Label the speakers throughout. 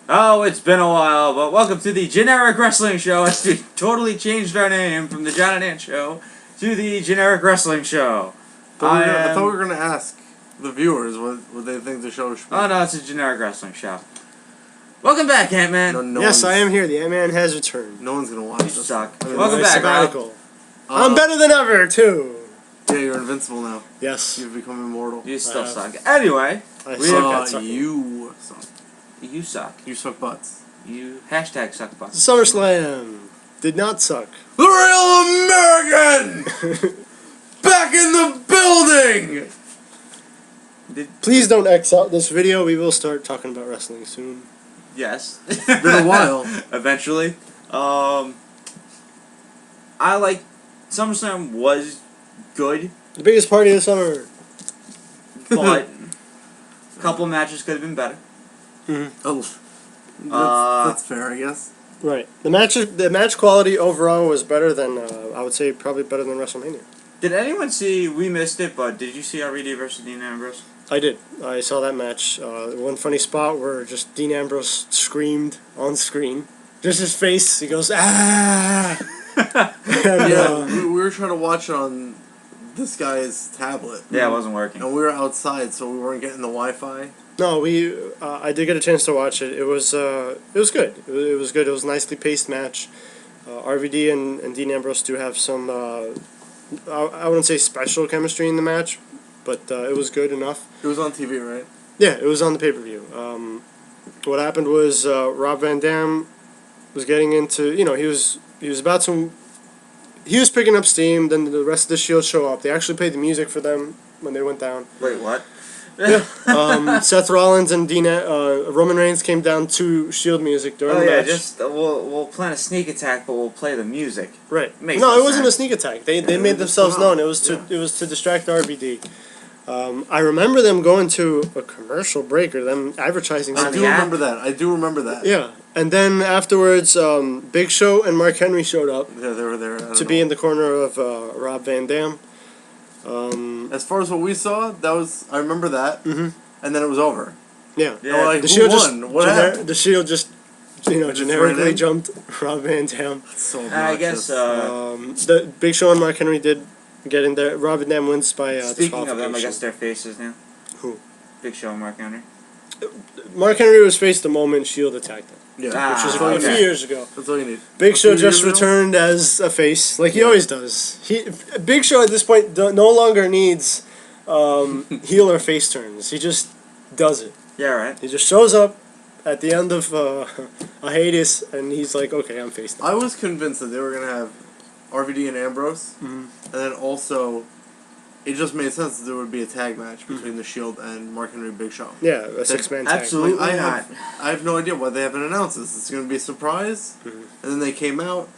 Speaker 1: Oh, it's been a while, but welcome to the Generic Wrestling Show. We totally changed our name from the John and Ant Show to the Generic Wrestling Show.
Speaker 2: I thought we were going to ask the viewers what they think the show should be.
Speaker 1: Oh, no, it's a Generic Wrestling Show. Welcome back, Ant-Man.
Speaker 3: Yes, I am here. The Ant-Man has returned.
Speaker 2: No one's going to watch
Speaker 1: You
Speaker 2: this.
Speaker 1: suck.
Speaker 2: I mean,
Speaker 1: Welcome back,
Speaker 3: Rob. I'm better than ever, too.
Speaker 2: Yeah, you're invincible now.
Speaker 3: Yes.
Speaker 2: You've become immortal.
Speaker 1: You still suck. Anyway,
Speaker 2: You suck.
Speaker 1: You suck.
Speaker 2: You suck butts.
Speaker 1: You hashtag suck butts.
Speaker 3: SummerSlam did not suck.
Speaker 2: The Real American! Back in the building!
Speaker 3: Please don't X out this video. We will start talking about wrestling soon.
Speaker 1: Yes.
Speaker 2: It's been a while.
Speaker 1: Eventually. I like... SummerSlam was good,
Speaker 3: The biggest party of the summer.
Speaker 1: but a couple matches could have been better.
Speaker 2: Oh, that's fair, I guess.
Speaker 3: Right. The match quality overall was better than, I would say, probably better than WrestleMania.
Speaker 1: Did anyone see, we missed it, but did you see RVD versus Dean Ambrose?
Speaker 3: I did. I saw that match. One funny spot where just Dean Ambrose screamed on screen. Just his face. He goes, ah! And,
Speaker 2: we were trying to watch it on this guy's tablet.
Speaker 1: Yeah, it wasn't working.
Speaker 2: And we were outside, so we weren't getting the Wi-Fi.
Speaker 3: No, I did get a chance to watch it. It was good. It was good. It was a nicely paced match. RVD and Dean Ambrose do have some, I wouldn't say special chemistry in the match, but it was good enough.
Speaker 2: It was on TV, right?
Speaker 3: Yeah, it was on the pay-per-view. What happened was Rob Van Dam was getting into, he was about to, he was picking up steam, then the rest of the Shield show up. They actually played the music for them when they went down.
Speaker 1: Wait, what?
Speaker 3: Yeah. Seth Rollins and Roman Reigns came down to Shield music during the match.
Speaker 1: Just we'll plan a sneak attack, but we'll play the music.
Speaker 3: Right.
Speaker 1: Makes
Speaker 3: No,
Speaker 1: no
Speaker 3: it wasn't a
Speaker 1: sense.
Speaker 3: sneak attack. They made themselves known. It was to distract RVD. I remember them going to a commercial break or them advertising.
Speaker 2: I do remember that.
Speaker 3: Yeah. And then afterwards, Big Show and Mark Henry showed up.
Speaker 2: Yeah, they were there.
Speaker 3: To be in the corner of Rob Van Dam.
Speaker 2: As far as what we saw, I remember that, and then it was over.
Speaker 3: Yeah.
Speaker 2: Yeah. Like,
Speaker 3: The
Speaker 2: who
Speaker 3: Shield
Speaker 2: won? What happened?
Speaker 3: The Shield just generically
Speaker 2: ran in?
Speaker 3: jumped Rob Van Dam.
Speaker 2: So
Speaker 1: I guess.
Speaker 3: The Big Show and Mark Henry did get in there. Rob Van Dam wins by
Speaker 1: Speaking of them, I
Speaker 3: disqualification.
Speaker 1: guess they're faces now.
Speaker 3: Who?
Speaker 1: Big Show and Mark Henry.
Speaker 3: Mark Henry was faced the moment Shield attacked him,
Speaker 2: Yeah,
Speaker 3: which was
Speaker 1: Ah,
Speaker 3: a few
Speaker 1: okay.
Speaker 3: years ago.
Speaker 2: that's all you need.
Speaker 3: Big
Speaker 2: A
Speaker 3: Show
Speaker 2: few
Speaker 3: just
Speaker 2: years ago?
Speaker 3: returned as a face, like he always does. Big Show at this point no longer needs heel or face turns. He just does it.
Speaker 1: Yeah, right.
Speaker 3: He just shows up at the end of a hiatus, and he's like, okay, I'm face now.
Speaker 2: I was convinced that they were gonna have RVD and Ambrose, and then also, it just made sense that there would be a tag match between the Shield and Mark Henry Big Show.
Speaker 3: Yeah, a six-man tag.
Speaker 1: Absolutely.
Speaker 2: Like,
Speaker 1: not.
Speaker 2: I have no idea why they haven't announced this. It's gonna be a surprise, and then they came out,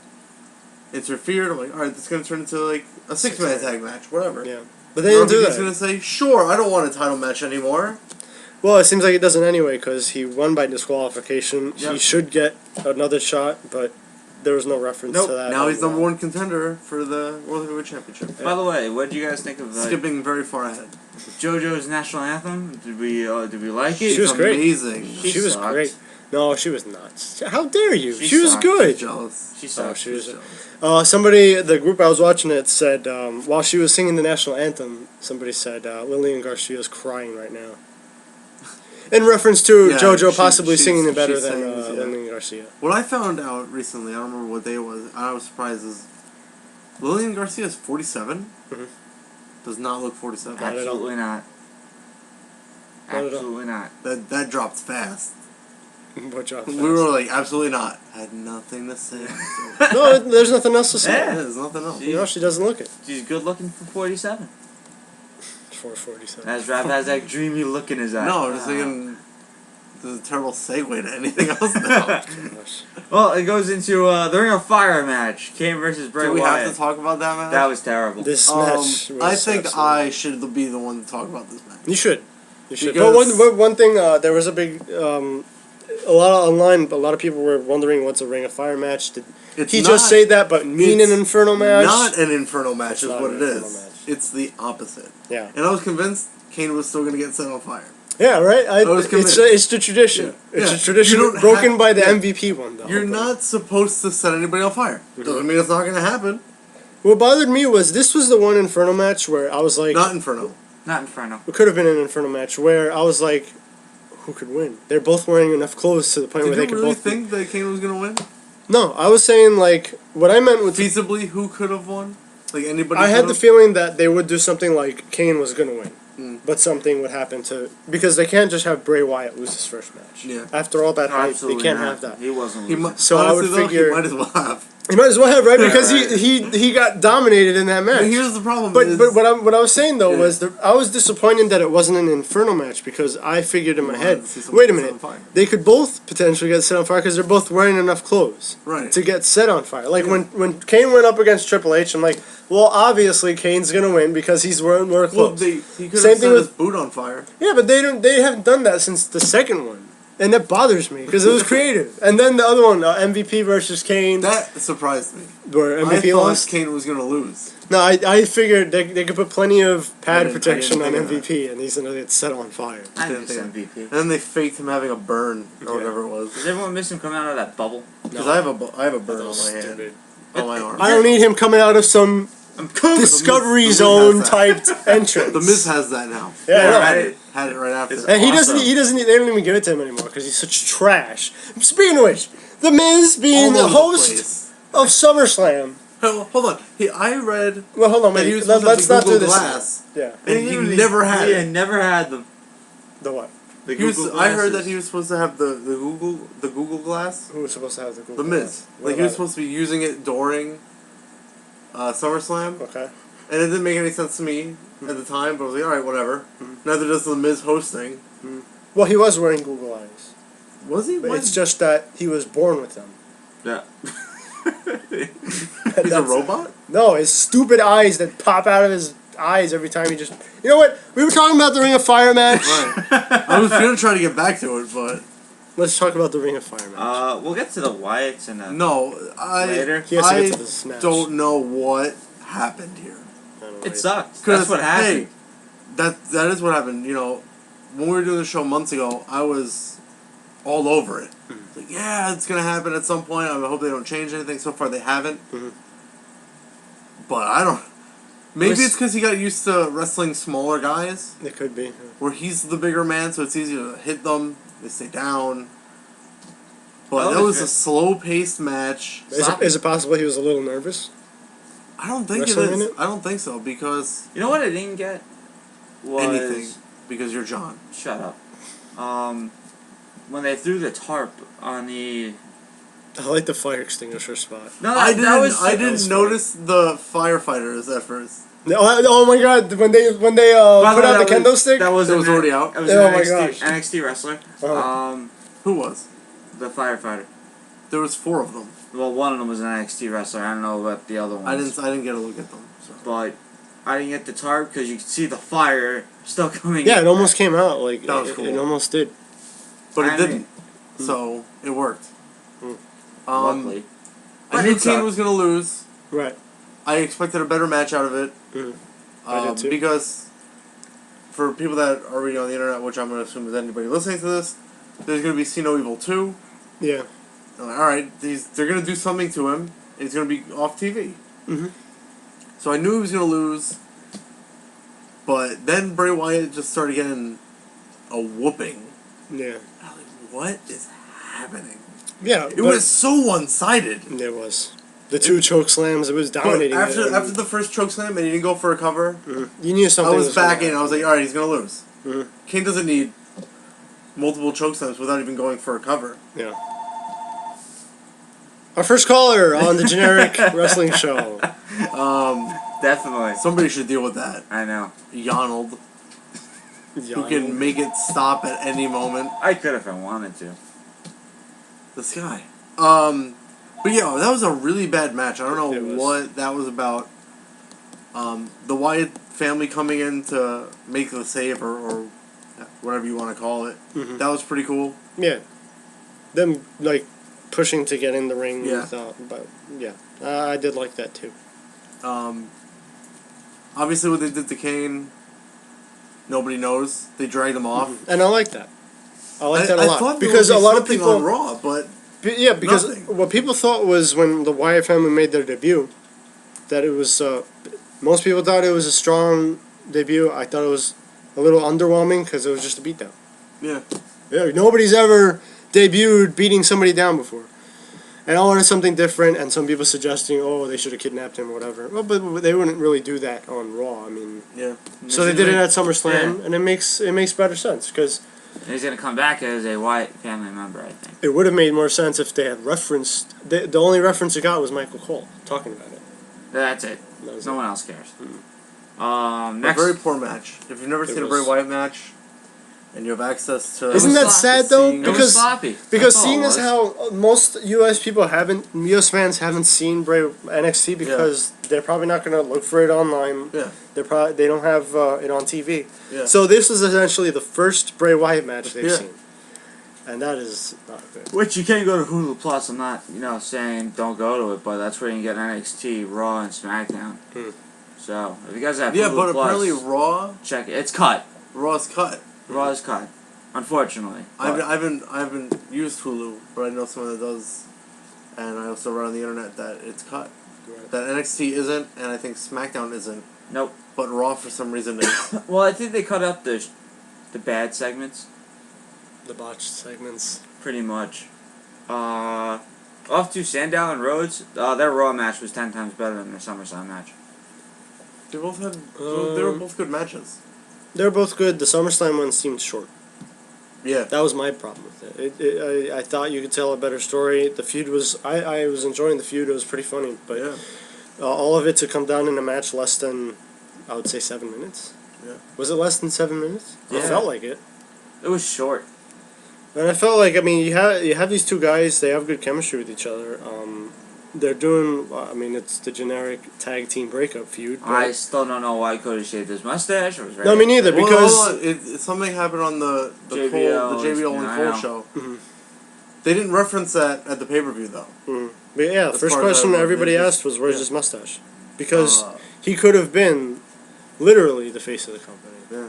Speaker 2: interfered. I'm like, all right, this is gonna turn into like a six-man tag match, whatever.
Speaker 3: Yeah, but they didn't do
Speaker 2: RVD's
Speaker 3: that.
Speaker 2: gonna say, sure, I don't want a title match anymore.
Speaker 3: Well, it seems like it doesn't anyway, because he won by disqualification.
Speaker 2: Yep.
Speaker 3: He should get another shot, but there was no reference to that.
Speaker 2: Now he's number one contender for the World Heavyweight Championship.
Speaker 1: By the way, what did you guys think of
Speaker 2: Skipping very far ahead.
Speaker 1: JoJo's national anthem? Did we like it?
Speaker 3: She was great.
Speaker 2: Amazing.
Speaker 3: She was
Speaker 1: sucked.
Speaker 3: great. No, she was nuts. How dare you?
Speaker 1: She
Speaker 3: She was
Speaker 1: sucked.
Speaker 3: good.
Speaker 2: Jealous.
Speaker 1: She
Speaker 3: Oh,
Speaker 1: sucked.
Speaker 3: she was.
Speaker 2: Jealous.
Speaker 3: The group I was watching it said, while she was singing the national anthem, somebody said, Lillian Garcia's crying right now. In reference to
Speaker 2: Yeah,
Speaker 3: JoJo possibly
Speaker 2: she
Speaker 3: singing it better than
Speaker 2: sings, yeah.
Speaker 3: Lillian Garcia.
Speaker 2: What I found out recently, I don't remember what day it was, and I was surprised, is Lillian Garcia is 47?
Speaker 3: Mhm.
Speaker 2: Does not look 47.
Speaker 3: Not at all.
Speaker 1: Absolutely not.
Speaker 3: Not at all.
Speaker 1: Absolutely not.
Speaker 2: That dropped fast.
Speaker 3: What job?
Speaker 2: We were like, absolutely not. Had nothing to say.
Speaker 3: No, there's nothing else to say.
Speaker 1: Yeah.
Speaker 2: There's nothing else.
Speaker 3: You know, she doesn't look it.
Speaker 1: She's good looking for 47.
Speaker 3: 447.
Speaker 1: As Rob has that dreamy look in his eye.
Speaker 2: No, I'm just thinking, this is a terrible segue to anything else now.
Speaker 3: Gosh.
Speaker 1: Well, it goes into the Ring of Fire match. Kane versus Bray
Speaker 2: Do we
Speaker 1: Wyatt.
Speaker 2: have to talk about that match?
Speaker 1: That was terrible.
Speaker 3: This match was
Speaker 2: I think
Speaker 3: absolutely-
Speaker 2: I should be the one to talk about this match.
Speaker 3: You should. You should.
Speaker 2: Because-
Speaker 3: But one thing, there was a big, a lot of people were wondering what's a Ring of Fire match. Did
Speaker 2: It's
Speaker 3: he
Speaker 2: not-
Speaker 3: just say that, but mean an
Speaker 2: it's
Speaker 3: Inferno match?
Speaker 2: Not an Inferno match
Speaker 3: It's
Speaker 2: is
Speaker 3: not
Speaker 2: what
Speaker 3: an
Speaker 2: it
Speaker 3: Inferno
Speaker 2: is.
Speaker 3: match.
Speaker 2: It's the opposite.
Speaker 3: Yeah.
Speaker 2: And I was convinced Kane was still going to get set on fire.
Speaker 3: Yeah, right.
Speaker 2: was committed.
Speaker 3: It's the tradition.
Speaker 2: Yeah.
Speaker 3: It's
Speaker 2: Yeah.
Speaker 3: a tradition
Speaker 2: You don't
Speaker 3: broken
Speaker 2: have-
Speaker 3: by the
Speaker 2: yeah.
Speaker 3: MVP one, though.
Speaker 2: You're not supposed to set anybody on fire. Doesn't mean it's not going to happen.
Speaker 3: What bothered me was this was the one Inferno match where I was like,
Speaker 2: Not Inferno.
Speaker 1: Not Inferno.
Speaker 3: it could have been an Inferno match where I was like, who could win? They're both wearing enough clothes to the point where
Speaker 2: Did
Speaker 3: they
Speaker 2: you
Speaker 3: could
Speaker 2: really
Speaker 3: both.
Speaker 2: think that Kane was going to win?
Speaker 3: No, I was saying like what I meant with.
Speaker 2: Feasibly, who could have won? Like anybody?
Speaker 3: I had the
Speaker 2: could've?
Speaker 3: feeling that they would do something like Kane was gonna win, but something would happen to because they can't just have Bray Wyatt lose his first match.
Speaker 2: Yeah.
Speaker 3: After all that
Speaker 1: No,
Speaker 3: hype, they
Speaker 1: absolutely
Speaker 3: can't
Speaker 1: not.
Speaker 3: have that.
Speaker 1: He wasn't.
Speaker 2: He
Speaker 1: losing.
Speaker 2: might,
Speaker 3: So I would
Speaker 2: honestly, though,
Speaker 3: figure-
Speaker 2: he might as well have.
Speaker 3: He might as well have, right? Because
Speaker 1: right.
Speaker 3: he got dominated in that match.
Speaker 2: But here's the problem.
Speaker 3: But
Speaker 2: is,
Speaker 3: what I was saying though
Speaker 2: Yeah.
Speaker 3: was I was disappointed that it wasn't an Inferno match because I figured in my
Speaker 2: wanted
Speaker 3: head,
Speaker 2: to see someone
Speaker 3: wait a
Speaker 2: set
Speaker 3: minute,
Speaker 2: on fire.
Speaker 3: they could both potentially get set on fire because they're both wearing enough clothes
Speaker 2: Right.
Speaker 3: to get set on fire. Like
Speaker 2: Yeah.
Speaker 3: when Kane went up against Triple H, I'm like, well, obviously Kane's gonna win because he's wearing more
Speaker 2: Well,
Speaker 3: clothes.
Speaker 2: he could
Speaker 3: Same
Speaker 2: have
Speaker 3: thing
Speaker 2: set
Speaker 3: with-
Speaker 2: his boot on fire.
Speaker 3: Yeah, but they haven't done that since the second one, and that bothers me because it was creative. And then the other one, MVP versus Kane,
Speaker 2: That surprised me.
Speaker 3: where
Speaker 2: I
Speaker 3: MVP
Speaker 2: thought
Speaker 3: lost.
Speaker 2: Kane was going to lose.
Speaker 3: No, I figured they could put plenty of pad
Speaker 2: I didn't
Speaker 3: protection on
Speaker 2: think of that.
Speaker 3: MVP, and he's gonna get set on fire.
Speaker 1: I
Speaker 2: Didn't
Speaker 1: miss
Speaker 2: think-
Speaker 1: MVP.
Speaker 2: And then they faked him having a burn or
Speaker 3: Yeah.
Speaker 2: whatever it was.
Speaker 1: Does everyone miss him coming out of that bubble?
Speaker 2: Because I have a burn on
Speaker 3: That's
Speaker 2: my hand,
Speaker 3: stupid.
Speaker 2: on my arm.
Speaker 3: I don't need him coming out of some
Speaker 1: I'm coming.
Speaker 3: Discovery
Speaker 2: The Miz
Speaker 3: Zone
Speaker 2: has that.
Speaker 3: typed entrance.
Speaker 2: The Miz has that now.
Speaker 3: Yeah, I know.
Speaker 2: Had it right after.
Speaker 1: It's-
Speaker 2: that.
Speaker 3: And he doesn't.
Speaker 1: Awesome.
Speaker 3: He doesn't. They don't even give it to him anymore because he's such trash. Speaking of which, the Miz being
Speaker 2: All
Speaker 3: the
Speaker 2: over the
Speaker 3: host
Speaker 2: place.
Speaker 3: of SummerSlam.
Speaker 2: Hold on. I read
Speaker 3: Well, hold on,
Speaker 2: that he
Speaker 3: wait.
Speaker 2: was supposed to
Speaker 3: Let's
Speaker 2: have
Speaker 3: not
Speaker 2: the
Speaker 3: do
Speaker 2: Google
Speaker 3: this.
Speaker 2: Glass,
Speaker 3: Yeah.
Speaker 2: and he never had
Speaker 1: Yeah,
Speaker 2: it.
Speaker 1: never had them.
Speaker 3: The what?
Speaker 1: The
Speaker 2: He was,
Speaker 1: Google
Speaker 2: I heard that
Speaker 1: glasses.
Speaker 2: he was supposed to have the Google Glass.
Speaker 3: Who was supposed to have the Google?
Speaker 2: The Miz.
Speaker 3: Glass? What
Speaker 2: Like he was
Speaker 3: about
Speaker 2: supposed to be using it during SummerSlam,
Speaker 3: it? Okay.
Speaker 2: and it didn't make any sense to me at the time. But I was like, all right, whatever. Neither does the Miz hosting.
Speaker 3: Well, he was wearing Google eyes,
Speaker 2: Was he?
Speaker 3: but
Speaker 2: When?
Speaker 3: it's just that he was born with them.
Speaker 1: Yeah.
Speaker 2: He's a
Speaker 3: That's-
Speaker 2: robot.
Speaker 3: No, his stupid eyes that pop out of his eyes every time he just. You know what? We were talking about the Ring of Fire match.
Speaker 2: Right. I was gonna try to get back to it, but
Speaker 3: Let's talk about the Ring of Fire match.
Speaker 1: We'll get to the Wyatts in a.
Speaker 2: no,
Speaker 1: Later.
Speaker 3: He has to
Speaker 2: I
Speaker 3: get to this match.
Speaker 2: don't know what happened here.
Speaker 3: I don't know,
Speaker 1: It
Speaker 3: right?
Speaker 1: sucks.
Speaker 2: 'Cause,
Speaker 1: That's what happened.
Speaker 2: Hey, that is what happened. You know, when we were doing the show months ago, I was all over it. Like, yeah, it's gonna happen at some point. I hope they don't change anything. So far, they haven't.
Speaker 3: Mhm.
Speaker 2: But I don't. Maybe
Speaker 3: Was-
Speaker 2: it's because he got used to wrestling smaller guys,
Speaker 3: It could be.
Speaker 2: where he's the bigger man, so it's easier to hit them. They stay down. But
Speaker 1: Oh,
Speaker 2: that was
Speaker 1: sure.
Speaker 2: a slow-paced match.
Speaker 3: Is it possible he was a little nervous?
Speaker 2: I don't think it
Speaker 3: Wrestling in
Speaker 2: is.
Speaker 3: it?
Speaker 2: I don't think so because
Speaker 1: You know what I didn't get? Was
Speaker 2: anything. Because you're John.
Speaker 1: Shut up. When they threw the tarp on the.
Speaker 3: I like the fire extinguisher spot.
Speaker 1: No,
Speaker 2: I
Speaker 1: that
Speaker 2: didn't.
Speaker 1: was.
Speaker 2: I
Speaker 3: that
Speaker 2: didn't
Speaker 3: was
Speaker 2: notice the firefighters at first.
Speaker 3: Oh my god! When they
Speaker 1: By
Speaker 3: put
Speaker 1: the way,
Speaker 3: out the
Speaker 1: that
Speaker 3: kendo
Speaker 1: was-
Speaker 3: stick.
Speaker 1: That was,
Speaker 2: That was
Speaker 1: an-
Speaker 2: already out?
Speaker 1: That was
Speaker 3: Oh
Speaker 1: an
Speaker 3: my
Speaker 1: NXT,
Speaker 3: gosh.
Speaker 1: NXT wrestler.
Speaker 3: Uh-huh.
Speaker 2: Who was?
Speaker 1: The firefighter.
Speaker 2: There was 4 of them.
Speaker 1: Well, one of them was an NXT wrestler. I don't know about the other ones.
Speaker 2: I didn't get a look at them. So.
Speaker 1: But I didn't get the tarp because you could see the fire still coming.
Speaker 3: Yeah, it almost came out. Like
Speaker 2: That was
Speaker 3: it
Speaker 2: cool.
Speaker 3: almost did.
Speaker 2: But it
Speaker 1: I
Speaker 2: didn't. So it worked.
Speaker 1: Luckily.
Speaker 2: I
Speaker 1: But
Speaker 2: knew
Speaker 1: it
Speaker 2: Kane
Speaker 1: sucked.
Speaker 2: was gonna lose.
Speaker 3: Right.
Speaker 2: I expected a better match out of it.
Speaker 3: I did too.
Speaker 2: Because for people that are reading on the internet, which I'm gonna assume is anybody listening to this, there's gonna be See No Evil 2.
Speaker 3: Yeah.
Speaker 2: I'm like, all right, they're gonna do something to him. It's gonna be off TV.
Speaker 3: Mhm.
Speaker 2: So I knew he was gonna lose. But then Bray Wyatt just started getting a whooping.
Speaker 3: Yeah.
Speaker 2: I was like, what is happening?
Speaker 3: Yeah.
Speaker 2: It was so one-sided.
Speaker 3: It was. The 2 choke slams. It was
Speaker 2: But
Speaker 3: dominating.
Speaker 2: after
Speaker 3: it.
Speaker 2: after the first chokeslam and he didn't go for a cover,
Speaker 3: You knew something.
Speaker 2: I was
Speaker 3: gonna
Speaker 2: back in.
Speaker 3: happen.
Speaker 2: I was like, all right, he's gonna lose.
Speaker 3: Mhm.
Speaker 2: Kane doesn't need multiple chokeslams without even going for a cover.
Speaker 3: Yeah. Our first caller on the generic wrestling show.
Speaker 1: Definitely.
Speaker 2: Somebody should deal with that.
Speaker 1: I know.
Speaker 2: Yonald, who can make it stop at any moment.
Speaker 1: I could if I wanted to.
Speaker 2: This guy. But yeah, that was a really bad match. I don't
Speaker 3: It
Speaker 2: know
Speaker 3: was.
Speaker 2: what that was about. The Wyatt family coming in to make the save or whatever you want to call it.
Speaker 3: Mhm.
Speaker 2: That was pretty cool.
Speaker 3: Yeah. Them like pushing to get in the ring.
Speaker 2: Yeah.
Speaker 3: But yeah, I did like that too.
Speaker 2: Obviously, what they did to Kane, Nobody knows. They drag them off.
Speaker 3: And I like that. I like that a
Speaker 2: I
Speaker 3: lot
Speaker 2: thought
Speaker 3: because
Speaker 2: there
Speaker 3: a
Speaker 2: would be
Speaker 3: lot of
Speaker 2: something
Speaker 3: people
Speaker 2: on Raw, but
Speaker 3: yeah, because
Speaker 2: nothing.
Speaker 3: what people thought was when the Wyatt family made their debut, that it was most people thought it was a strong debut. I thought it was a little underwhelming because it was just a beatdown.
Speaker 2: Yeah.
Speaker 3: Yeah, nobody's ever debuted beating somebody down before. And I wanted something different, and some people suggesting, oh, they should have kidnapped him or whatever. Well, but they wouldn't really do that on Raw. I mean,
Speaker 2: Yeah.
Speaker 3: so they did it at SummerSlam,
Speaker 1: Yeah.
Speaker 3: and it makes better sense because
Speaker 1: He's gonna come back as a Wyatt family member, I think.
Speaker 3: it would have made more sense if they had referenced. The only reference it got was Michael Cole talking about it.
Speaker 1: That's it.
Speaker 3: That was
Speaker 1: No
Speaker 3: it.
Speaker 1: one else cares.
Speaker 2: A
Speaker 1: Next.
Speaker 2: very poor match. If you've never
Speaker 3: It
Speaker 2: seen a
Speaker 3: was-
Speaker 2: Bray Wyatt match, and you have access to,
Speaker 3: Isn't that
Speaker 1: sloppy.
Speaker 3: sad though?
Speaker 2: It was
Speaker 1: It was
Speaker 3: Because
Speaker 1: sloppy.
Speaker 3: because
Speaker 1: That's all
Speaker 3: seeing
Speaker 1: it
Speaker 3: as
Speaker 1: was.
Speaker 3: how most U.S. fans haven't seen NXT because they're probably not going to look for it online.
Speaker 2: Yeah.
Speaker 3: They don't have it on TV.
Speaker 2: Yeah.
Speaker 3: So this is essentially the first Bray Wyatt match they've
Speaker 2: Yeah.
Speaker 3: seen, and that is not good.
Speaker 1: Which you can go to Hulu Plus. I'm not, saying don't go to it, but that's where you can get NXT, Raw, and SmackDown. So if you guys have
Speaker 2: Yeah,
Speaker 1: Hulu
Speaker 2: but
Speaker 1: Plus,
Speaker 2: apparently Raw,
Speaker 1: check it. It's cut.
Speaker 2: Raw's cut.
Speaker 1: Raw is cut. Unfortunately.
Speaker 2: I
Speaker 1: But
Speaker 2: haven't used Hulu, but I know someone that does, and I also read on the internet that it's cut.
Speaker 3: Right.
Speaker 2: That NXT isn't, and I think SmackDown isn't.
Speaker 1: Nope.
Speaker 2: But Raw for some reason is.
Speaker 1: Well, I think they cut out the bad segments.
Speaker 3: The botched segments.
Speaker 1: Pretty much. Off to Sandow and Rhodes. Their Raw match was 10 times better than their SummerSlam match.
Speaker 2: They both had. They were both good matches.
Speaker 3: They're both good. The SummerSlam one seemed short.
Speaker 2: Yeah.
Speaker 3: That was my problem with it. I thought you could tell a better story. The feud was I was enjoying the feud. It was pretty funny, but
Speaker 2: Yeah.
Speaker 3: all of it to come down in a match less than, I would say, 7 minutes.
Speaker 2: Yeah.
Speaker 3: Was it less than 7 minutes?
Speaker 1: Yeah.
Speaker 3: It felt like it.
Speaker 1: It was short.
Speaker 3: And I felt like, I mean, you have these two guys. They have good chemistry with each other. They're doing. I mean, it's the generic tag team breakup feud. But
Speaker 1: I still don't know why Cody shaved his mustache or was
Speaker 3: no, me neither.
Speaker 2: Well,
Speaker 3: Because
Speaker 2: hold on. Something happened on the
Speaker 1: JBL,
Speaker 2: JBL
Speaker 1: yeah,
Speaker 2: and
Speaker 1: I
Speaker 2: Cole
Speaker 1: know.
Speaker 2: show.
Speaker 3: Mhm.
Speaker 2: They didn't reference that at the pay-per-view though.
Speaker 3: But yeah, the
Speaker 2: As
Speaker 3: first
Speaker 2: far as I
Speaker 3: question
Speaker 2: remember,
Speaker 3: everybody
Speaker 2: they just-
Speaker 3: asked was, "Where's
Speaker 2: yeah.
Speaker 3: his mustache?" Because
Speaker 2: Uh,
Speaker 3: he could have been literally the face of the company.
Speaker 2: Yeah.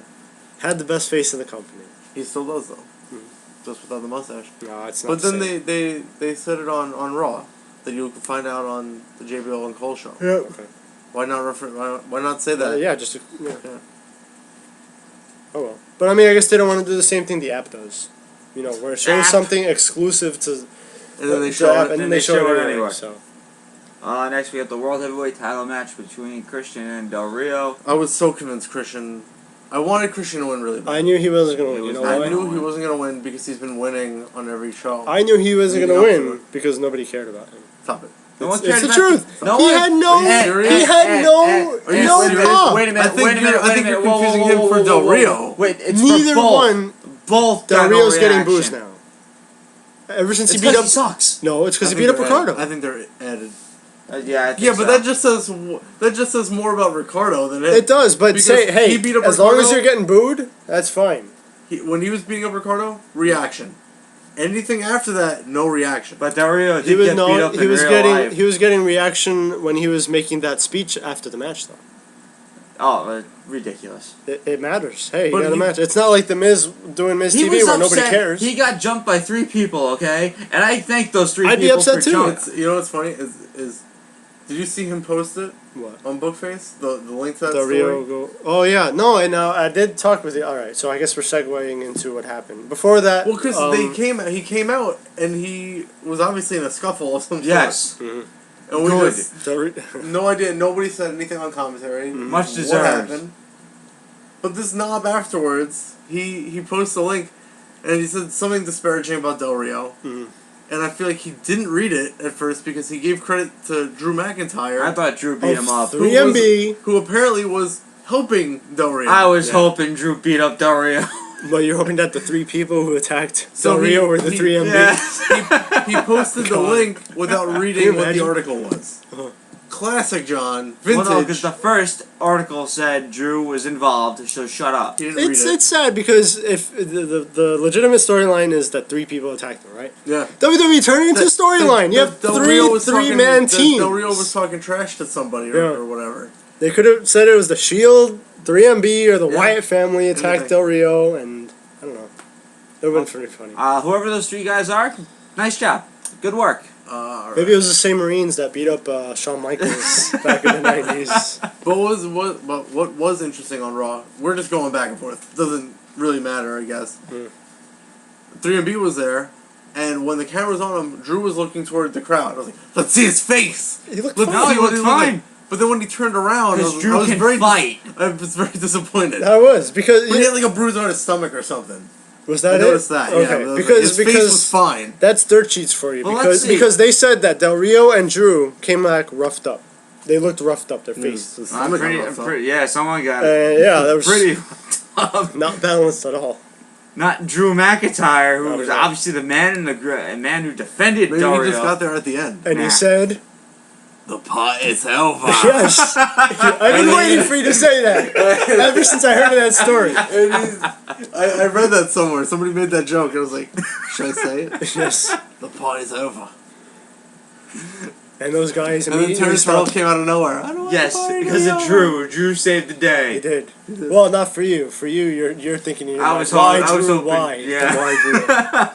Speaker 3: Had the best face in the company.
Speaker 2: He still does though. Just without the mustache.
Speaker 3: No, it's not.
Speaker 2: But then
Speaker 3: the same.
Speaker 2: they said it on Raw that you could find out on the JBL and Cole show.
Speaker 3: Yeah. Okay.
Speaker 2: Why not why not say that?
Speaker 3: Yeah, just yeah.
Speaker 2: Yeah.
Speaker 3: Oh well. But I mean, I guess they don't want to do the same thing the app does. You know, where it shows
Speaker 1: App.
Speaker 3: something exclusive to
Speaker 2: And then they
Speaker 3: the
Speaker 2: show
Speaker 3: app,
Speaker 2: it.
Speaker 3: and
Speaker 1: then
Speaker 3: they
Speaker 1: they
Speaker 3: show
Speaker 1: show
Speaker 3: it
Speaker 1: it
Speaker 3: anyway.
Speaker 1: anyway.
Speaker 3: So
Speaker 1: Next we have the World Heavyweight title match between Christian and Del Rio.
Speaker 2: I was so convinced Christian. I wanted Christian to win really bad.
Speaker 3: I knew he wasn't gonna
Speaker 1: It
Speaker 3: win. You
Speaker 1: was
Speaker 3: know
Speaker 1: not
Speaker 3: why?
Speaker 2: I knew he wasn't gonna win because he's been winning on every show.
Speaker 3: I knew he wasn't
Speaker 2: Leading
Speaker 3: gonna
Speaker 2: up to
Speaker 3: win
Speaker 2: it.
Speaker 3: because nobody cared about him.
Speaker 2: Stop it.
Speaker 1: No one
Speaker 3: It's
Speaker 1: cared
Speaker 3: the
Speaker 1: about-
Speaker 3: truth.
Speaker 1: No
Speaker 3: he
Speaker 1: one-
Speaker 3: had no.
Speaker 2: Are you serious?
Speaker 3: He had
Speaker 1: Ed,
Speaker 3: no.
Speaker 1: Ed, Ed,
Speaker 3: no
Speaker 1: wait a minute,
Speaker 3: pop.
Speaker 1: wait a minute,
Speaker 2: I think
Speaker 1: wait a minute,
Speaker 2: you're- I
Speaker 1: wait a
Speaker 2: think
Speaker 1: minute.
Speaker 2: you're
Speaker 1: Whoa,
Speaker 2: confusing
Speaker 1: whoa,
Speaker 2: him
Speaker 1: whoa,
Speaker 2: for
Speaker 1: whoa,
Speaker 2: Del
Speaker 1: whoa, whoa.
Speaker 2: Rio.
Speaker 1: Wait, it's
Speaker 3: Neither
Speaker 1: for both.
Speaker 3: one.
Speaker 1: Both
Speaker 3: Del
Speaker 1: got no
Speaker 3: Rio's getting
Speaker 1: reaction.
Speaker 3: boost now. Ever since
Speaker 1: It's
Speaker 3: he beat
Speaker 1: because
Speaker 3: up.
Speaker 1: he sucks.
Speaker 3: No, it's because
Speaker 2: I
Speaker 3: he
Speaker 2: think
Speaker 3: beat up
Speaker 2: they're
Speaker 3: Ricardo.
Speaker 2: added. I think they're added.
Speaker 1: Yeah, I think
Speaker 2: Yeah, but
Speaker 1: so.
Speaker 2: that just says more about Ricardo than
Speaker 3: It does, but
Speaker 2: Because
Speaker 3: say, hey,
Speaker 2: he beat up
Speaker 3: as long as
Speaker 2: Ricardo-
Speaker 3: you're getting booed, that's fine.
Speaker 2: When he was beating up Ricardo, reaction. Anything after that, no reaction.
Speaker 1: But Del Rio
Speaker 3: He
Speaker 1: did
Speaker 3: was
Speaker 1: get beat up
Speaker 3: he
Speaker 1: in
Speaker 3: was
Speaker 1: real
Speaker 3: getting
Speaker 1: life.
Speaker 3: he was getting reaction when he was making that speech after the match, though.
Speaker 1: Oh, ridiculous.
Speaker 3: It matters. Hey,
Speaker 2: But
Speaker 3: you got a
Speaker 2: he-
Speaker 3: match. It's not like the Miz doing Miz
Speaker 1: He
Speaker 3: TV
Speaker 1: was
Speaker 3: where
Speaker 1: upset.
Speaker 3: nobody cares.
Speaker 1: He got jumped by 3 people, okay? And I thank those 3
Speaker 3: I'd be
Speaker 1: people
Speaker 3: upset
Speaker 1: for
Speaker 3: too.
Speaker 1: jumping.
Speaker 2: You know what's funny is did you see him post it
Speaker 3: What?
Speaker 2: on Bookface? The link to that
Speaker 3: The
Speaker 2: story?
Speaker 3: Rio go. Oh yeah, no, and I did talk with you. All right, so I guess we're segueing into what happened before that.
Speaker 2: Well, because he came out and he was obviously in a scuffle of some sort.
Speaker 1: Yes.
Speaker 2: And we
Speaker 1: Good.
Speaker 2: just
Speaker 3: Del
Speaker 2: no idea. Nobody said anything on commentary.
Speaker 1: Much
Speaker 2: What
Speaker 1: deserved.
Speaker 2: happened? But this knob afterwards, he posts a link, and he said something disparaging about Del Rio. And I feel like he didn't read it at first because he gave credit to Drew McIntyre.
Speaker 1: I thought Drew beat him up.
Speaker 3: 3MB,
Speaker 2: who apparently was helping Del Rio.
Speaker 1: I was hoping Drew beat up Del Rio.
Speaker 3: but you're hoping that the 3 people who attacked
Speaker 2: So
Speaker 3: Del
Speaker 2: he-
Speaker 3: Rio were the
Speaker 2: he-
Speaker 3: 3MB.
Speaker 1: Yeah.
Speaker 2: He posted the
Speaker 3: God.
Speaker 2: link without
Speaker 3: Can
Speaker 2: reading
Speaker 3: you
Speaker 2: what the
Speaker 3: imagine?
Speaker 2: article was.
Speaker 3: Uh-huh.
Speaker 2: Classic John.
Speaker 1: Well,
Speaker 2: Vintage.
Speaker 1: no, because the first article said Drew was involved, so shut up.
Speaker 2: He didn't
Speaker 3: It's
Speaker 2: read it.
Speaker 3: it's sad because if the legitimate storyline is that 3 people attacked him, right?
Speaker 2: Yeah.
Speaker 3: WWE turned it into a storyline. You have
Speaker 2: Del Rio was
Speaker 3: three-man
Speaker 2: talking-
Speaker 3: teams.
Speaker 2: Del Rio was talking trash to somebody
Speaker 3: Yeah.
Speaker 2: or whatever.
Speaker 3: They could have said it was the Shield, 3MB or the
Speaker 2: Yeah.
Speaker 3: Wyatt family attacked
Speaker 2: Anything.
Speaker 3: Del Rio, and I don't know. It would have been pretty funny.
Speaker 1: Whoever those three guys are, nice job. Good work.
Speaker 2: All
Speaker 3: Maybe
Speaker 2: right.
Speaker 3: it was the same Marines that beat up Shawn Michaels back in the 90s.
Speaker 2: But what was interesting on Raw? We're just going back and forth. Doesn't really matter, I guess. 3MB was there, and when the camera was on him, Drew was looking toward the crowd. I was like, "Let's see his face."
Speaker 3: He looked
Speaker 2: Let's
Speaker 3: fine.
Speaker 2: see what
Speaker 1: he
Speaker 2: he
Speaker 1: looked
Speaker 2: looked
Speaker 1: fine.
Speaker 2: like. But then when he turned around, I
Speaker 1: Because
Speaker 2: was,
Speaker 1: Drew
Speaker 2: I was
Speaker 1: can
Speaker 2: very
Speaker 1: fight.
Speaker 2: I was very disappointed.
Speaker 3: I was, because...
Speaker 2: But he had like a bruise on his stomach or something.
Speaker 3: Was that
Speaker 2: I
Speaker 3: it?
Speaker 2: noticed that.
Speaker 3: Okay,
Speaker 2: Yeah, but
Speaker 3: because
Speaker 2: his face was fine.
Speaker 3: that's dirt sheets for you.
Speaker 1: Well, let's see.
Speaker 3: Because they said that Del Rio and Drew came back roughed up. They looked roughed up, their face.
Speaker 2: His
Speaker 1: I'm
Speaker 2: stomach
Speaker 1: pretty,
Speaker 2: got roughed up.
Speaker 1: yeah, someone got
Speaker 3: Yeah, that was
Speaker 1: pretty tough.
Speaker 3: not balanced at all.
Speaker 1: Not Drew McIntyre, who
Speaker 3: Not
Speaker 1: was
Speaker 3: at all.
Speaker 1: obviously the man in the man who defended
Speaker 2: Maybe
Speaker 1: Del
Speaker 2: he just
Speaker 1: Rio.
Speaker 2: got there at the end.
Speaker 3: And
Speaker 1: Nah.
Speaker 3: he said,
Speaker 2: The pot is over.
Speaker 3: yes. I've been waiting for you to say that ever since I heard of that story.
Speaker 2: I read that somewhere. Somebody made that joke. I was like, should I say it?
Speaker 3: Yes.
Speaker 2: The party's over.
Speaker 3: And those guys
Speaker 2: And then
Speaker 3: immediately
Speaker 2: Terrence Terrell
Speaker 3: stopped.
Speaker 2: came out of nowhere. I don't want
Speaker 1: Yes,
Speaker 2: the party to
Speaker 1: because
Speaker 2: be
Speaker 1: of
Speaker 2: over.
Speaker 1: Drew. Drew saved the
Speaker 3: He
Speaker 1: day.
Speaker 3: did. Well, not for you. For you, you're thinking in your
Speaker 1: I
Speaker 3: mind,
Speaker 1: was
Speaker 3: why
Speaker 1: hoping. I was
Speaker 3: Drew?
Speaker 1: hoping.
Speaker 3: Why?
Speaker 1: Yeah.
Speaker 2: Why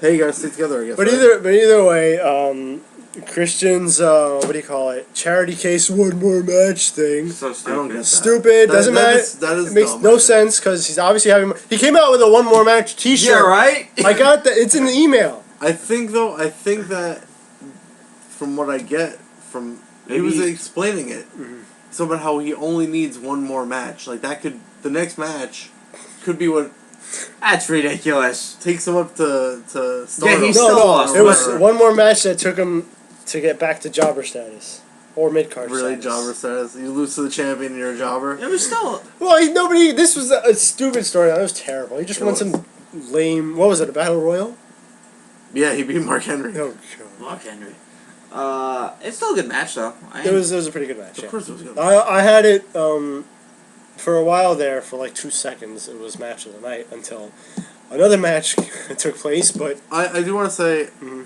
Speaker 2: Hey, you gotta stay together, I guess.
Speaker 3: But
Speaker 2: right?
Speaker 3: either way, Christian's what do you call it? Charity case, one more match thing.
Speaker 1: So
Speaker 2: I don't
Speaker 1: stupid.
Speaker 2: get that.
Speaker 3: Stupid. Doesn't
Speaker 2: that
Speaker 3: matter.
Speaker 2: is- that is
Speaker 3: it makes
Speaker 2: dumb,
Speaker 3: no
Speaker 2: I think.
Speaker 3: sense because he's obviously having. He came out with a one more match T-shirt.
Speaker 1: Yeah, right?
Speaker 3: I got that. It's in the email.
Speaker 2: I think that from what I get from he was
Speaker 1: Maybe-
Speaker 2: explaining it, so about how he only needs one more match. Like that could the next match could be what
Speaker 1: That's ridiculous.
Speaker 2: takes him up to stardom.
Speaker 1: Yeah, he's
Speaker 3: No,
Speaker 1: still
Speaker 3: no.
Speaker 1: lost,
Speaker 3: It was
Speaker 1: whatever.
Speaker 3: one more match that took him to get back to jobber status or mid card
Speaker 2: Really,
Speaker 3: status.
Speaker 2: jobber says you lose to the champion and you're a jobber.
Speaker 1: It was still.
Speaker 3: Well, nobody. This was a stupid story. That was terrible. He just
Speaker 2: It
Speaker 3: won
Speaker 2: was.
Speaker 3: some lame. What was it? A battle royal?
Speaker 2: Yeah, he beat Mark Henry.
Speaker 3: Oh god.
Speaker 1: Mark Henry. It's still a good match though.
Speaker 3: It was a pretty good match.
Speaker 2: Of
Speaker 3: Yeah.
Speaker 2: course it was good.
Speaker 3: I had it for a while there for like 2 seconds. It was match of the night until another match took place. But
Speaker 2: I do want to say,
Speaker 3: Mhm.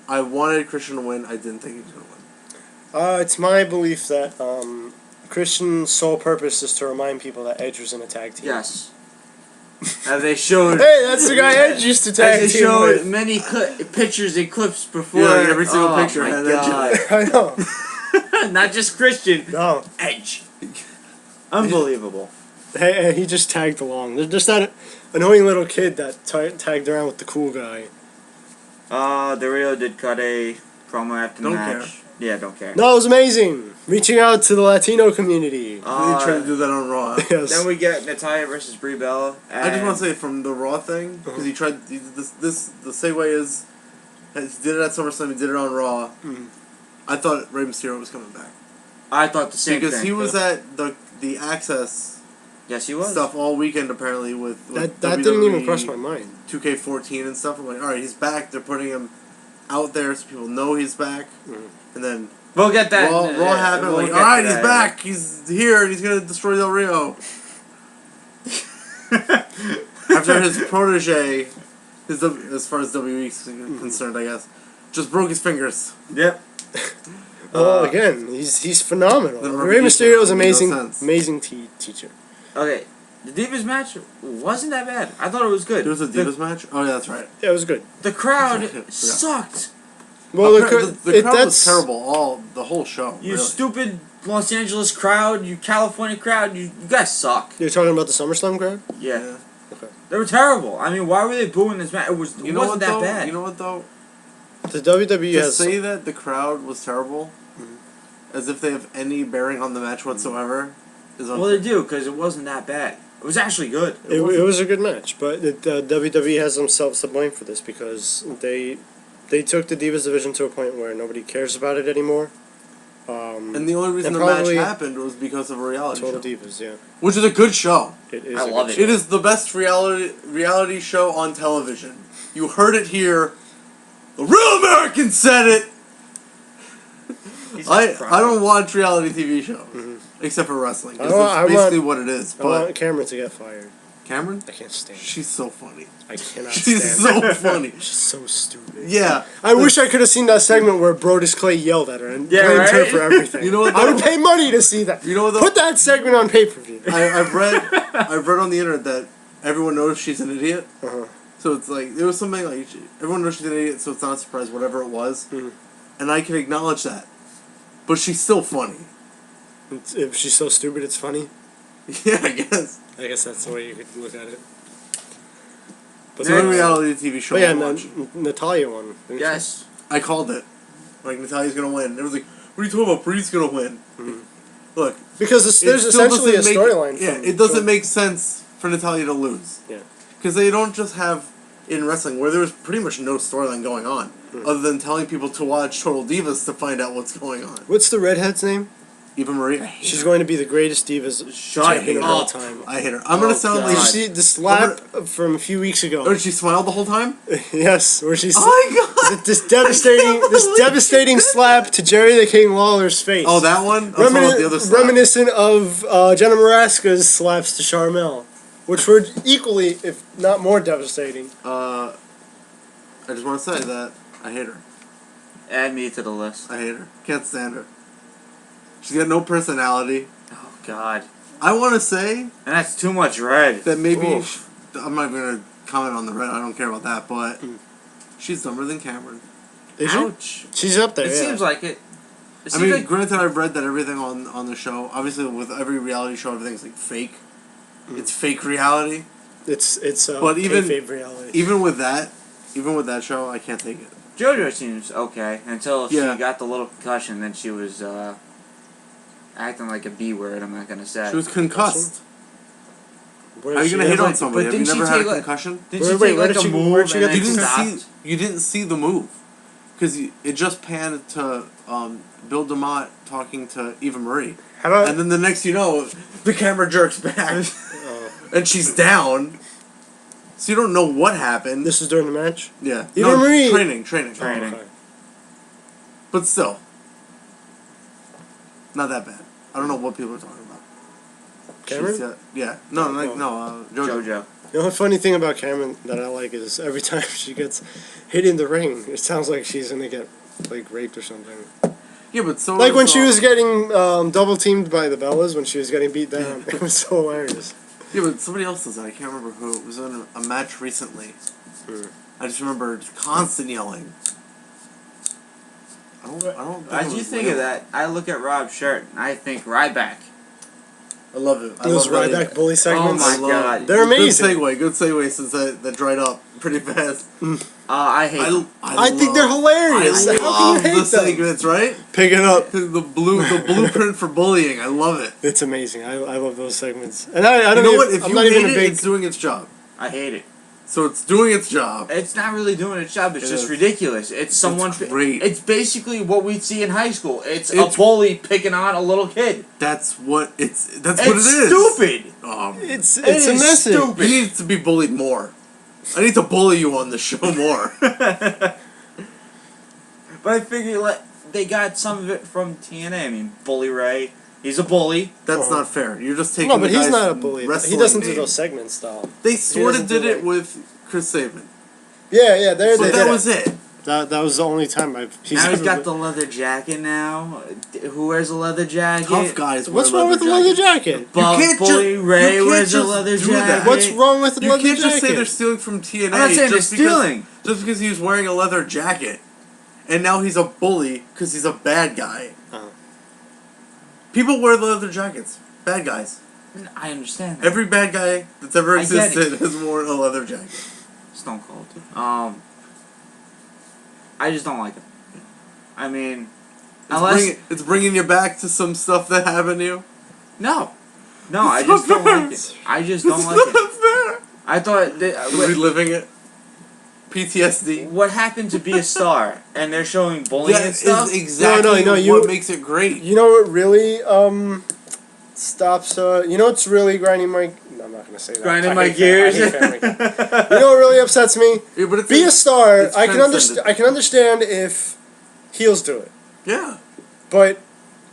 Speaker 2: I wanted Christian to win. I didn't think he was going to win.
Speaker 3: it's my belief that Christian's sole purpose is to remind people that Edge was in a tag team.
Speaker 1: Yes. As they showed.
Speaker 3: Hey, that's the guy Edge used to
Speaker 1: As
Speaker 3: tag
Speaker 1: they
Speaker 3: team
Speaker 1: showed
Speaker 3: with.
Speaker 1: many pictures and clips before.
Speaker 2: Yeah, like every single
Speaker 1: Oh
Speaker 2: picture
Speaker 1: my
Speaker 2: had Edge in
Speaker 1: God.
Speaker 2: it.
Speaker 3: I know.
Speaker 1: Not just Christian.
Speaker 3: No.
Speaker 1: Edge. Unbelievable.
Speaker 3: Hey, he just tagged along. There's just that annoying little kid that tagged around with the cool guy.
Speaker 1: The Rio did cut a promo after the
Speaker 2: Don't
Speaker 1: match.
Speaker 2: care.
Speaker 1: Yeah, don't care.
Speaker 3: No, it was amazing. Reaching out to the Latino community.
Speaker 2: He tried to do that on Raw.
Speaker 3: Yes.
Speaker 1: Then we get Natalya versus Brie Bella.
Speaker 2: I just want to say from the Raw thing because he tried. He did this the segue is, he did it at SummerSlam. He did it on Raw.
Speaker 3: Mhm.
Speaker 2: I thought Rey Mysterio was coming back
Speaker 1: I thought the same
Speaker 2: because
Speaker 1: thing.
Speaker 2: he was at the Access
Speaker 1: Yes, he was.
Speaker 2: stuff all weekend apparently with
Speaker 3: that
Speaker 2: WWE
Speaker 3: didn't even cross my mind.
Speaker 2: 2K14 and stuff. I'm like, all right, he's back. They're putting him out there so people know he's back.
Speaker 3: Mhm.
Speaker 2: And then
Speaker 1: We'll get that.
Speaker 2: Raw happened.
Speaker 1: we'll
Speaker 2: Like,
Speaker 1: get
Speaker 2: all right,
Speaker 1: to
Speaker 2: he's
Speaker 1: that.
Speaker 2: back. He's here and he's gonna destroy Del Rio. After his protege, as far as WWE is concerned, I guess, just broke his fingers.
Speaker 1: Yep.
Speaker 3: Well, again, he's phenomenal.
Speaker 2: The
Speaker 3: Rey
Speaker 2: Revolution
Speaker 3: Mysterio is
Speaker 2: made no
Speaker 3: amazing,
Speaker 2: sense.
Speaker 3: amazing teacher.
Speaker 1: Okay. The Divas match wasn't that bad. I thought it was good.
Speaker 2: It was a Divas match? Oh, yeah, that's right.
Speaker 3: Yeah, it was good.
Speaker 1: The crowd
Speaker 2: I forgot.
Speaker 1: sucked.
Speaker 3: Well,
Speaker 2: the crowd was terrible the whole show.
Speaker 1: You
Speaker 2: really.
Speaker 1: stupid Los Angeles crowd, you California crowd, you guys suck.
Speaker 3: You're talking about the SummerSlam crowd?
Speaker 1: Yeah.
Speaker 2: Yeah.
Speaker 3: Okay.
Speaker 1: They were terrible. I mean, why were they booing this match? It
Speaker 2: You know
Speaker 1: wasn't
Speaker 2: what
Speaker 1: that
Speaker 2: though?
Speaker 1: bad.
Speaker 2: You know what though?
Speaker 3: The WWE
Speaker 2: To
Speaker 3: has.
Speaker 2: say that the crowd was terrible, as if they have any bearing on the match whatsoever, is
Speaker 1: Well, they do, because it wasn't that bad. It was actually good.
Speaker 3: It was a good match, but WWE has themselves to blame for this because they took the Divas division to a point where nobody cares about it anymore.
Speaker 2: And the only reason
Speaker 3: and
Speaker 2: the match
Speaker 3: probably
Speaker 2: happened was because of a reality
Speaker 3: Total
Speaker 2: show,
Speaker 3: Divas, yeah.
Speaker 2: which is a good show.
Speaker 3: It is.
Speaker 1: I
Speaker 3: a
Speaker 1: love
Speaker 3: good
Speaker 1: it.
Speaker 2: It is the best reality show on television. You heard it here. The real American said it.
Speaker 1: He's
Speaker 2: I
Speaker 1: proud.
Speaker 2: don't watch reality TV shows except for wrestling. 'cause
Speaker 3: I
Speaker 2: that's basically
Speaker 3: want-
Speaker 2: what it is.
Speaker 3: I
Speaker 2: But
Speaker 3: want Cameron to get fired.
Speaker 2: Cameron,
Speaker 3: I can't stand her.
Speaker 2: she's so funny.
Speaker 3: I cannot
Speaker 2: She's
Speaker 3: stand her.
Speaker 2: so funny.
Speaker 3: She's so stupid.
Speaker 2: Yeah.
Speaker 3: I wish I could have seen that segment where Brodus Clay yelled at her and blamed her
Speaker 1: right?
Speaker 3: for everything.
Speaker 2: You know what,
Speaker 3: I
Speaker 2: though?
Speaker 3: would pay money to see that.
Speaker 2: You know what, though?
Speaker 3: Put that segment on pay-per-view.
Speaker 2: I've read on the internet that everyone knows she's an idiot.
Speaker 3: Uh-huh.
Speaker 2: So it's like, there was something like, everyone knows she's an idiot, so it's not a surprise, whatever it was.
Speaker 3: Mhm.
Speaker 2: And I can acknowledge that. But she's still funny.
Speaker 3: If she's so stupid, it's funny.
Speaker 2: Yeah, I guess.
Speaker 3: I guess that's the way you could look at it. But
Speaker 2: It's a reality TV show.
Speaker 3: But yeah,
Speaker 2: I watch.
Speaker 3: Natalia won. didn't
Speaker 1: Yes.
Speaker 2: I called it. Like, Natalia's gonna win. It was like, what are you talking about? Bree's gonna win.
Speaker 3: Mhm.
Speaker 2: Look.
Speaker 3: she? Because there's
Speaker 2: it still
Speaker 3: essentially a
Speaker 2: doesn't
Speaker 3: storyline.
Speaker 2: Yeah, it doesn't make sense for Natalia to lose.
Speaker 3: Yeah.
Speaker 2: Because they don't just have, in wrestling, where there's pretty much no storyline going on, other than telling people to watch Total Divas to find out what's going on.
Speaker 3: What's the redhead's name?
Speaker 2: Eva Marie.
Speaker 3: She's going to be the greatest Divas champion of all time.
Speaker 2: I hate her. I'm gonna sound
Speaker 1: God.
Speaker 2: like.
Speaker 3: Did you see the slap from a few weeks ago?
Speaker 2: Oh, did she smile the whole time?
Speaker 3: Yes, where she's
Speaker 2: Oh my god!
Speaker 3: this devastating slap to Jerry the King Lawler's face.
Speaker 2: Oh, that one? I'm talking about the other slap.
Speaker 3: Reminiscent of Jenna Maraska's slaps to Charmel, which were equally, if not more, devastating.
Speaker 2: I just want to say that I hate her.
Speaker 1: Add me to the list.
Speaker 2: I hate her. Can't stand her. She's got no personality.
Speaker 1: Oh God.
Speaker 2: I want to say
Speaker 1: And that's too much red.
Speaker 2: that maybe
Speaker 1: Oof.
Speaker 2: I'm not going to comment on the red. I don't care about that, but she's dumber than Cameron.
Speaker 3: Is she?
Speaker 1: Ouch.
Speaker 3: She's up there.
Speaker 1: It
Speaker 3: yeah.
Speaker 1: seems like it. It
Speaker 2: I
Speaker 1: seems
Speaker 2: mean,
Speaker 1: like
Speaker 2: granted, I've read that everything on the show, obviously with every reality show, everything's like fake. It's fake reality.
Speaker 3: It's
Speaker 2: But even-
Speaker 3: kayfabe reality.
Speaker 2: Even with that show, I can't take it.
Speaker 1: JoJo seems okay until
Speaker 2: Yeah.
Speaker 1: she got the little concussion. Then she was acting like a B word. I'm not gonna say.
Speaker 2: She was concussed.
Speaker 3: Where
Speaker 2: How are
Speaker 3: did
Speaker 2: you
Speaker 3: she
Speaker 2: gonna hit
Speaker 3: have,
Speaker 2: on
Speaker 3: like-
Speaker 2: somebody?
Speaker 1: but
Speaker 2: Have you
Speaker 1: didn't she
Speaker 2: never had a
Speaker 1: take, like-
Speaker 2: concussion?
Speaker 1: Did
Speaker 3: Wait,
Speaker 1: she
Speaker 3: wait,
Speaker 1: take
Speaker 3: where
Speaker 1: like
Speaker 3: did
Speaker 1: a
Speaker 3: she-
Speaker 1: move
Speaker 3: where'd she
Speaker 1: and
Speaker 3: get
Speaker 1: then
Speaker 2: You didn't
Speaker 1: stopped?
Speaker 2: you didn't see the move because it just panned to Bill DeMott talking to Eva Marie,
Speaker 3: How about?
Speaker 2: and then the next you know, the camera jerks back, and she's down. So you don't know what happened.
Speaker 3: This is during the match.
Speaker 2: Yeah,
Speaker 3: Eva Marie-
Speaker 2: training,
Speaker 1: Training.
Speaker 3: Oh, okay.
Speaker 2: but still, not that bad. I don't know what people are talking about.
Speaker 3: Cameron?
Speaker 2: She's got- yeah, no, JoJo.
Speaker 1: JoJo.
Speaker 3: The only funny thing about Cameron that I like is every time she gets hit in the ring, it sounds like she's gonna get like raped or something.
Speaker 2: Yeah, but so
Speaker 3: Like when she
Speaker 2: was
Speaker 3: was getting double teamed by the Bellas when she was getting beat down. It was so hilarious.
Speaker 2: Yeah, but somebody else does that. I can't remember who. It was in a match recently. I just remember constant yelling. I don't think
Speaker 1: As
Speaker 2: it
Speaker 1: you
Speaker 2: was
Speaker 1: think
Speaker 2: Leo.
Speaker 1: of that, I look at Rob's shirt and I think Ryback.
Speaker 2: I love it. I
Speaker 3: Those
Speaker 2: love
Speaker 3: Ryback bully segments.
Speaker 1: Oh my God.
Speaker 3: They're amazing.
Speaker 2: Good segue since that dried up pretty fast.
Speaker 1: I hate them.
Speaker 3: I think they're hilarious.
Speaker 2: I
Speaker 3: How
Speaker 2: love
Speaker 3: can you
Speaker 2: the
Speaker 3: hate them?
Speaker 2: segments, right?
Speaker 3: Pick it up.
Speaker 2: The blueprint for bullying. I love it.
Speaker 3: It's amazing. I love those segments. And I
Speaker 2: You
Speaker 3: don't
Speaker 2: know
Speaker 3: even,
Speaker 2: what? If
Speaker 3: I'm
Speaker 2: you
Speaker 3: not
Speaker 2: hate
Speaker 3: even a
Speaker 2: it,
Speaker 3: big.
Speaker 2: it's doing its job.
Speaker 1: I hate it.
Speaker 2: So it's doing its job.
Speaker 1: It's not really doing its job. It's
Speaker 2: It
Speaker 1: just
Speaker 2: is.
Speaker 1: ridiculous. It's someone.
Speaker 2: great.
Speaker 1: It's basically what we'd see in high school. It's a
Speaker 2: It's-
Speaker 1: bully picking on a little kid.
Speaker 2: That's what it's. That's
Speaker 1: It's
Speaker 2: what it is.
Speaker 1: stupid.
Speaker 3: It's
Speaker 1: It
Speaker 3: a
Speaker 1: is
Speaker 3: message.
Speaker 1: stupid.
Speaker 2: You need to be bullied more. I need to bully you on the show more.
Speaker 1: But I figure they got some of it from TNA. I mean, Bully Ray. He's a bully.
Speaker 2: That's not fair. You're just taking.
Speaker 3: No, but
Speaker 2: the
Speaker 3: he's
Speaker 2: guy's
Speaker 3: not a bully. He
Speaker 2: wrestling
Speaker 3: doesn't do
Speaker 2: name.
Speaker 3: those segments though.
Speaker 2: They sort of
Speaker 3: doesn't do
Speaker 2: did it
Speaker 3: like-
Speaker 2: with Chris Sabin.
Speaker 3: Yeah, there
Speaker 2: So
Speaker 3: they
Speaker 2: that
Speaker 3: did
Speaker 2: was it.
Speaker 3: That was the only time I've.
Speaker 1: Now he's got the leather jacket now. Who wears a leather jacket?
Speaker 2: Tough guys.
Speaker 3: What's
Speaker 2: wear
Speaker 3: wrong with the leather jacket?
Speaker 1: But
Speaker 2: You can't
Speaker 1: Bully Ray
Speaker 2: you can't
Speaker 1: wears a
Speaker 2: just
Speaker 1: leather
Speaker 2: do that.
Speaker 1: jacket.
Speaker 3: What's wrong with the
Speaker 2: You
Speaker 3: leather
Speaker 2: can't
Speaker 3: jacket?
Speaker 2: just say they're stealing from TNA.
Speaker 1: I'm not saying they're
Speaker 2: just because-
Speaker 1: stealing.
Speaker 2: Just because he was wearing a leather jacket, and now he's a bully because he's a bad guy.
Speaker 3: Uh-huh.
Speaker 2: People wear leather jackets. Bad guys.
Speaker 1: I understand that.
Speaker 2: Every bad guy that's ever
Speaker 1: I get
Speaker 2: existed has worn a leather jacket.
Speaker 1: Stone Cold. I just don't like it. I mean,
Speaker 2: It's bringing you back to some stuff that happened to you.
Speaker 1: no, I just don't like it. I just don't like it.
Speaker 2: Fair.
Speaker 1: I thought that,
Speaker 2: Reliving it. PTSD.
Speaker 1: what happened to be a star, and they're showing bullying
Speaker 2: That
Speaker 1: and stuff.
Speaker 2: is exactly
Speaker 3: No,
Speaker 2: what makes it great.
Speaker 3: You know what really stops? You know what's really grinding my? No, I'm not gonna say that.
Speaker 1: Grinding
Speaker 3: I
Speaker 1: my
Speaker 3: hate
Speaker 1: gears.
Speaker 3: I hate family. You know what really upsets me?
Speaker 2: Yeah, but it's
Speaker 3: Be a star.
Speaker 2: it's
Speaker 3: I can
Speaker 2: transcendent.
Speaker 3: understand. I can understand if heels do it,
Speaker 2: Yeah.
Speaker 3: but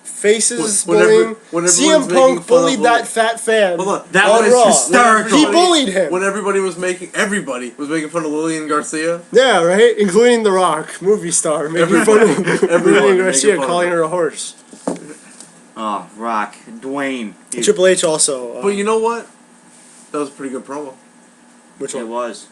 Speaker 3: faces
Speaker 2: When- whenever-
Speaker 3: bullying.
Speaker 2: when everyone's
Speaker 3: CM
Speaker 2: making
Speaker 3: Punk
Speaker 2: fun of
Speaker 3: bullied that fat fan.
Speaker 2: Hold on.
Speaker 1: That
Speaker 3: on
Speaker 1: was
Speaker 3: Raw.
Speaker 1: hysterical.
Speaker 3: He bullied him.
Speaker 2: When everybody was making fun of Lillian Garcia.
Speaker 3: Yeah, right? Including The Rock, movie star, making fun of
Speaker 2: Everyone
Speaker 3: Lillian Garcia,
Speaker 2: making fun
Speaker 3: calling
Speaker 2: of
Speaker 3: her a horse.
Speaker 1: Oh, Rock, Dwayne. Dude,
Speaker 3: Triple H also.
Speaker 2: But you know what? That was a pretty good promo.
Speaker 3: Which
Speaker 1: it
Speaker 3: one?
Speaker 1: was.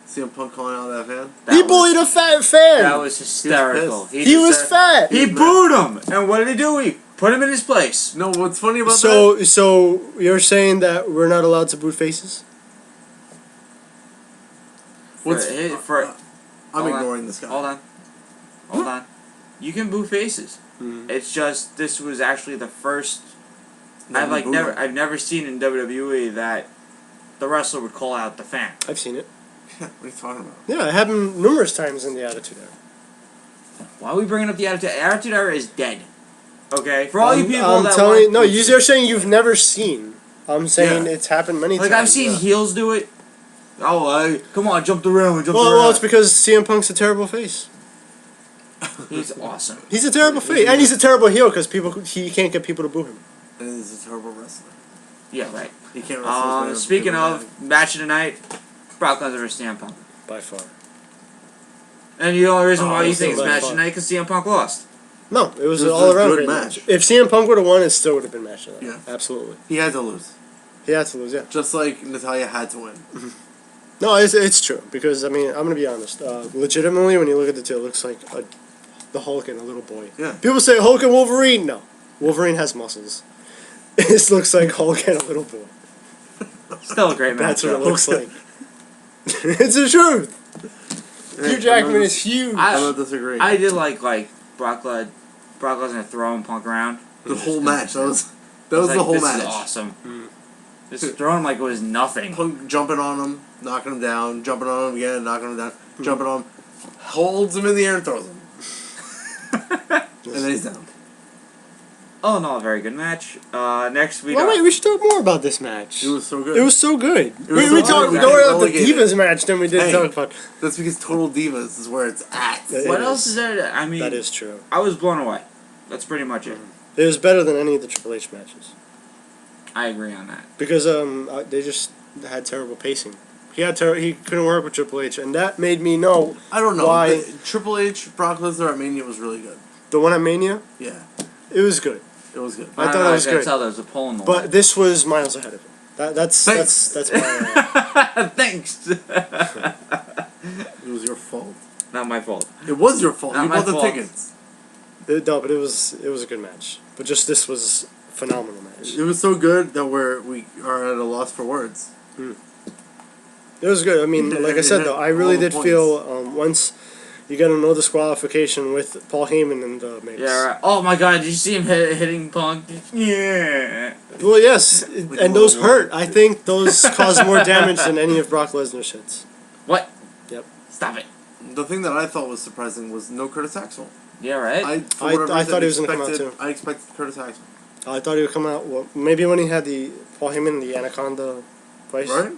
Speaker 2: CM Punk calling out that fan.
Speaker 1: That
Speaker 3: He
Speaker 1: was-
Speaker 3: bullied a fat fan.
Speaker 1: That was hysterical.
Speaker 3: He was
Speaker 1: deserved-
Speaker 3: fat.
Speaker 1: He booed him, and what did he do? He put him in his place.
Speaker 2: No, what's funny about that?
Speaker 3: So you're saying that we're not allowed to boot faces?
Speaker 2: What's
Speaker 1: I'm
Speaker 2: I'm
Speaker 1: hold on.
Speaker 2: ignoring this guy.
Speaker 1: Hold on. You can boo faces. It's just this was actually the first. I've never seen in WWE that the wrestler would call out the fan.
Speaker 3: I've seen it.
Speaker 2: Yeah, what are you talking about?
Speaker 3: Yeah, it happened numerous times in the Attitude Era.
Speaker 1: Why are we bringing up the Attitude? Attitude Era is dead. Okay, for all you people
Speaker 3: I'm
Speaker 1: that
Speaker 3: telling you,
Speaker 1: want-
Speaker 3: no, you're saying you've never seen. I'm saying
Speaker 2: Yeah.
Speaker 3: it's happened many
Speaker 1: like
Speaker 3: times.
Speaker 1: I've seen
Speaker 3: yeah.
Speaker 1: heels do it. Oh, come on, jump the rim,
Speaker 3: Well, it's because CM Punk's a terrible face.
Speaker 1: He's awesome.
Speaker 3: He's a terrible face, and he's a terrible heel because he can't get people to boo him.
Speaker 2: And he's a terrible wrestler.
Speaker 1: Yeah, right.
Speaker 2: He can't wrestle. as
Speaker 1: Speaking
Speaker 2: well.
Speaker 1: of match of the night, Brock Lesnar versus CM Punk.
Speaker 3: By far.
Speaker 1: And the only reason why you
Speaker 3: it's
Speaker 1: think it's
Speaker 3: by
Speaker 1: match
Speaker 3: far.
Speaker 1: of the night because CM Punk lost.
Speaker 3: No, it was
Speaker 2: It was
Speaker 3: all
Speaker 2: a
Speaker 3: around
Speaker 2: good
Speaker 3: great
Speaker 2: match.
Speaker 3: match. If CM Punk would have won, it still would have been match of the night.
Speaker 2: Yeah.
Speaker 3: Absolutely.
Speaker 2: He had to lose,
Speaker 3: He had to lose, yeah.
Speaker 2: just like Natalia had to win.
Speaker 3: No, it's true because I mean I'm gonna be honest. Legitimately, when you look at the two, it looks like the Hulk and a little boy.
Speaker 2: Yeah.
Speaker 3: People say Hulk and Wolverine. No, Wolverine has muscles. This looks like Hulk and a little boy.
Speaker 1: Still a great match.
Speaker 3: That's what it
Speaker 1: though.
Speaker 3: looks like. It's the truth.
Speaker 2: Hey,
Speaker 3: Hugh Jackman
Speaker 2: I'm
Speaker 3: is huge.
Speaker 2: I don't disagree.
Speaker 1: I did like Brock Lesnar throwing Punk around.
Speaker 2: the whole match. That was
Speaker 1: I was
Speaker 2: the
Speaker 1: like,
Speaker 2: whole
Speaker 1: this
Speaker 2: match.
Speaker 1: is awesome. Just throwing him like it was nothing.
Speaker 2: Punk jumping on him, knocking him down, jumping on him again, knocking him down, jumping on him, holds him in the air and throws him, and then he's down.
Speaker 1: All in all, a very good match. Next we
Speaker 3: Well, wait, we should talk more about this match.
Speaker 2: It was so good.
Speaker 3: It was so good.
Speaker 2: was
Speaker 3: We
Speaker 2: so
Speaker 3: talked
Speaker 2: good.
Speaker 3: more about the
Speaker 2: Relegated.
Speaker 3: Divas match than we did
Speaker 2: Hey.
Speaker 3: talk about.
Speaker 2: That's because Total Divas is where it's at.
Speaker 3: It
Speaker 1: What
Speaker 3: is.
Speaker 1: else is there? I mean,
Speaker 3: That is true.
Speaker 1: I was blown away. That's pretty much it.
Speaker 3: It was better than any of the Triple H matches
Speaker 1: I agree on that.
Speaker 3: because they just had terrible pacing. He couldn't work with Triple H, and that made me know
Speaker 2: I don't know.
Speaker 3: Why?
Speaker 2: The Triple H Brock Lesnar at Mania was really good.
Speaker 3: the one at Mania.
Speaker 2: Yeah,
Speaker 3: It was good,
Speaker 2: it was good.
Speaker 3: I thought it was
Speaker 1: I could
Speaker 3: good.
Speaker 1: tell there was a pole in the
Speaker 3: but this was miles ahead of it. That's
Speaker 2: Thanks.
Speaker 3: my.
Speaker 1: Thanks.
Speaker 2: It was your fault.
Speaker 1: Not my fault.
Speaker 2: It was your fault.
Speaker 1: Not
Speaker 2: You
Speaker 1: my
Speaker 2: bought the
Speaker 1: fault.
Speaker 2: tickets.
Speaker 3: No, but it was a good match. But just this was a phenomenal match.
Speaker 2: It was so good that we are at a loss for words.
Speaker 3: It was good. I mean, like I said though, I really
Speaker 2: All the
Speaker 3: did feel once you got a no disqualification with Paul Heyman in the mix.
Speaker 1: Yeah, right. Oh my God! Did you see him hitting Punk? Yeah.
Speaker 3: Well, yes,
Speaker 2: Like
Speaker 3: and
Speaker 2: a
Speaker 3: those
Speaker 2: little
Speaker 3: hurt. I think those caused more damage than any of Brock Lesnar's hits.
Speaker 1: What?
Speaker 3: Yep.
Speaker 1: Stop it.
Speaker 2: The thing that I thought was surprising was no Curtis Axel.
Speaker 1: Yeah, right.
Speaker 2: For whatever
Speaker 3: I
Speaker 2: reason,
Speaker 3: thought he was gonna come out
Speaker 2: expected-
Speaker 3: too.
Speaker 2: I expected Curtis Axel.
Speaker 3: I thought he would come out. Well, maybe when he had the Paul Heyman, the Anaconda fight.
Speaker 2: Right?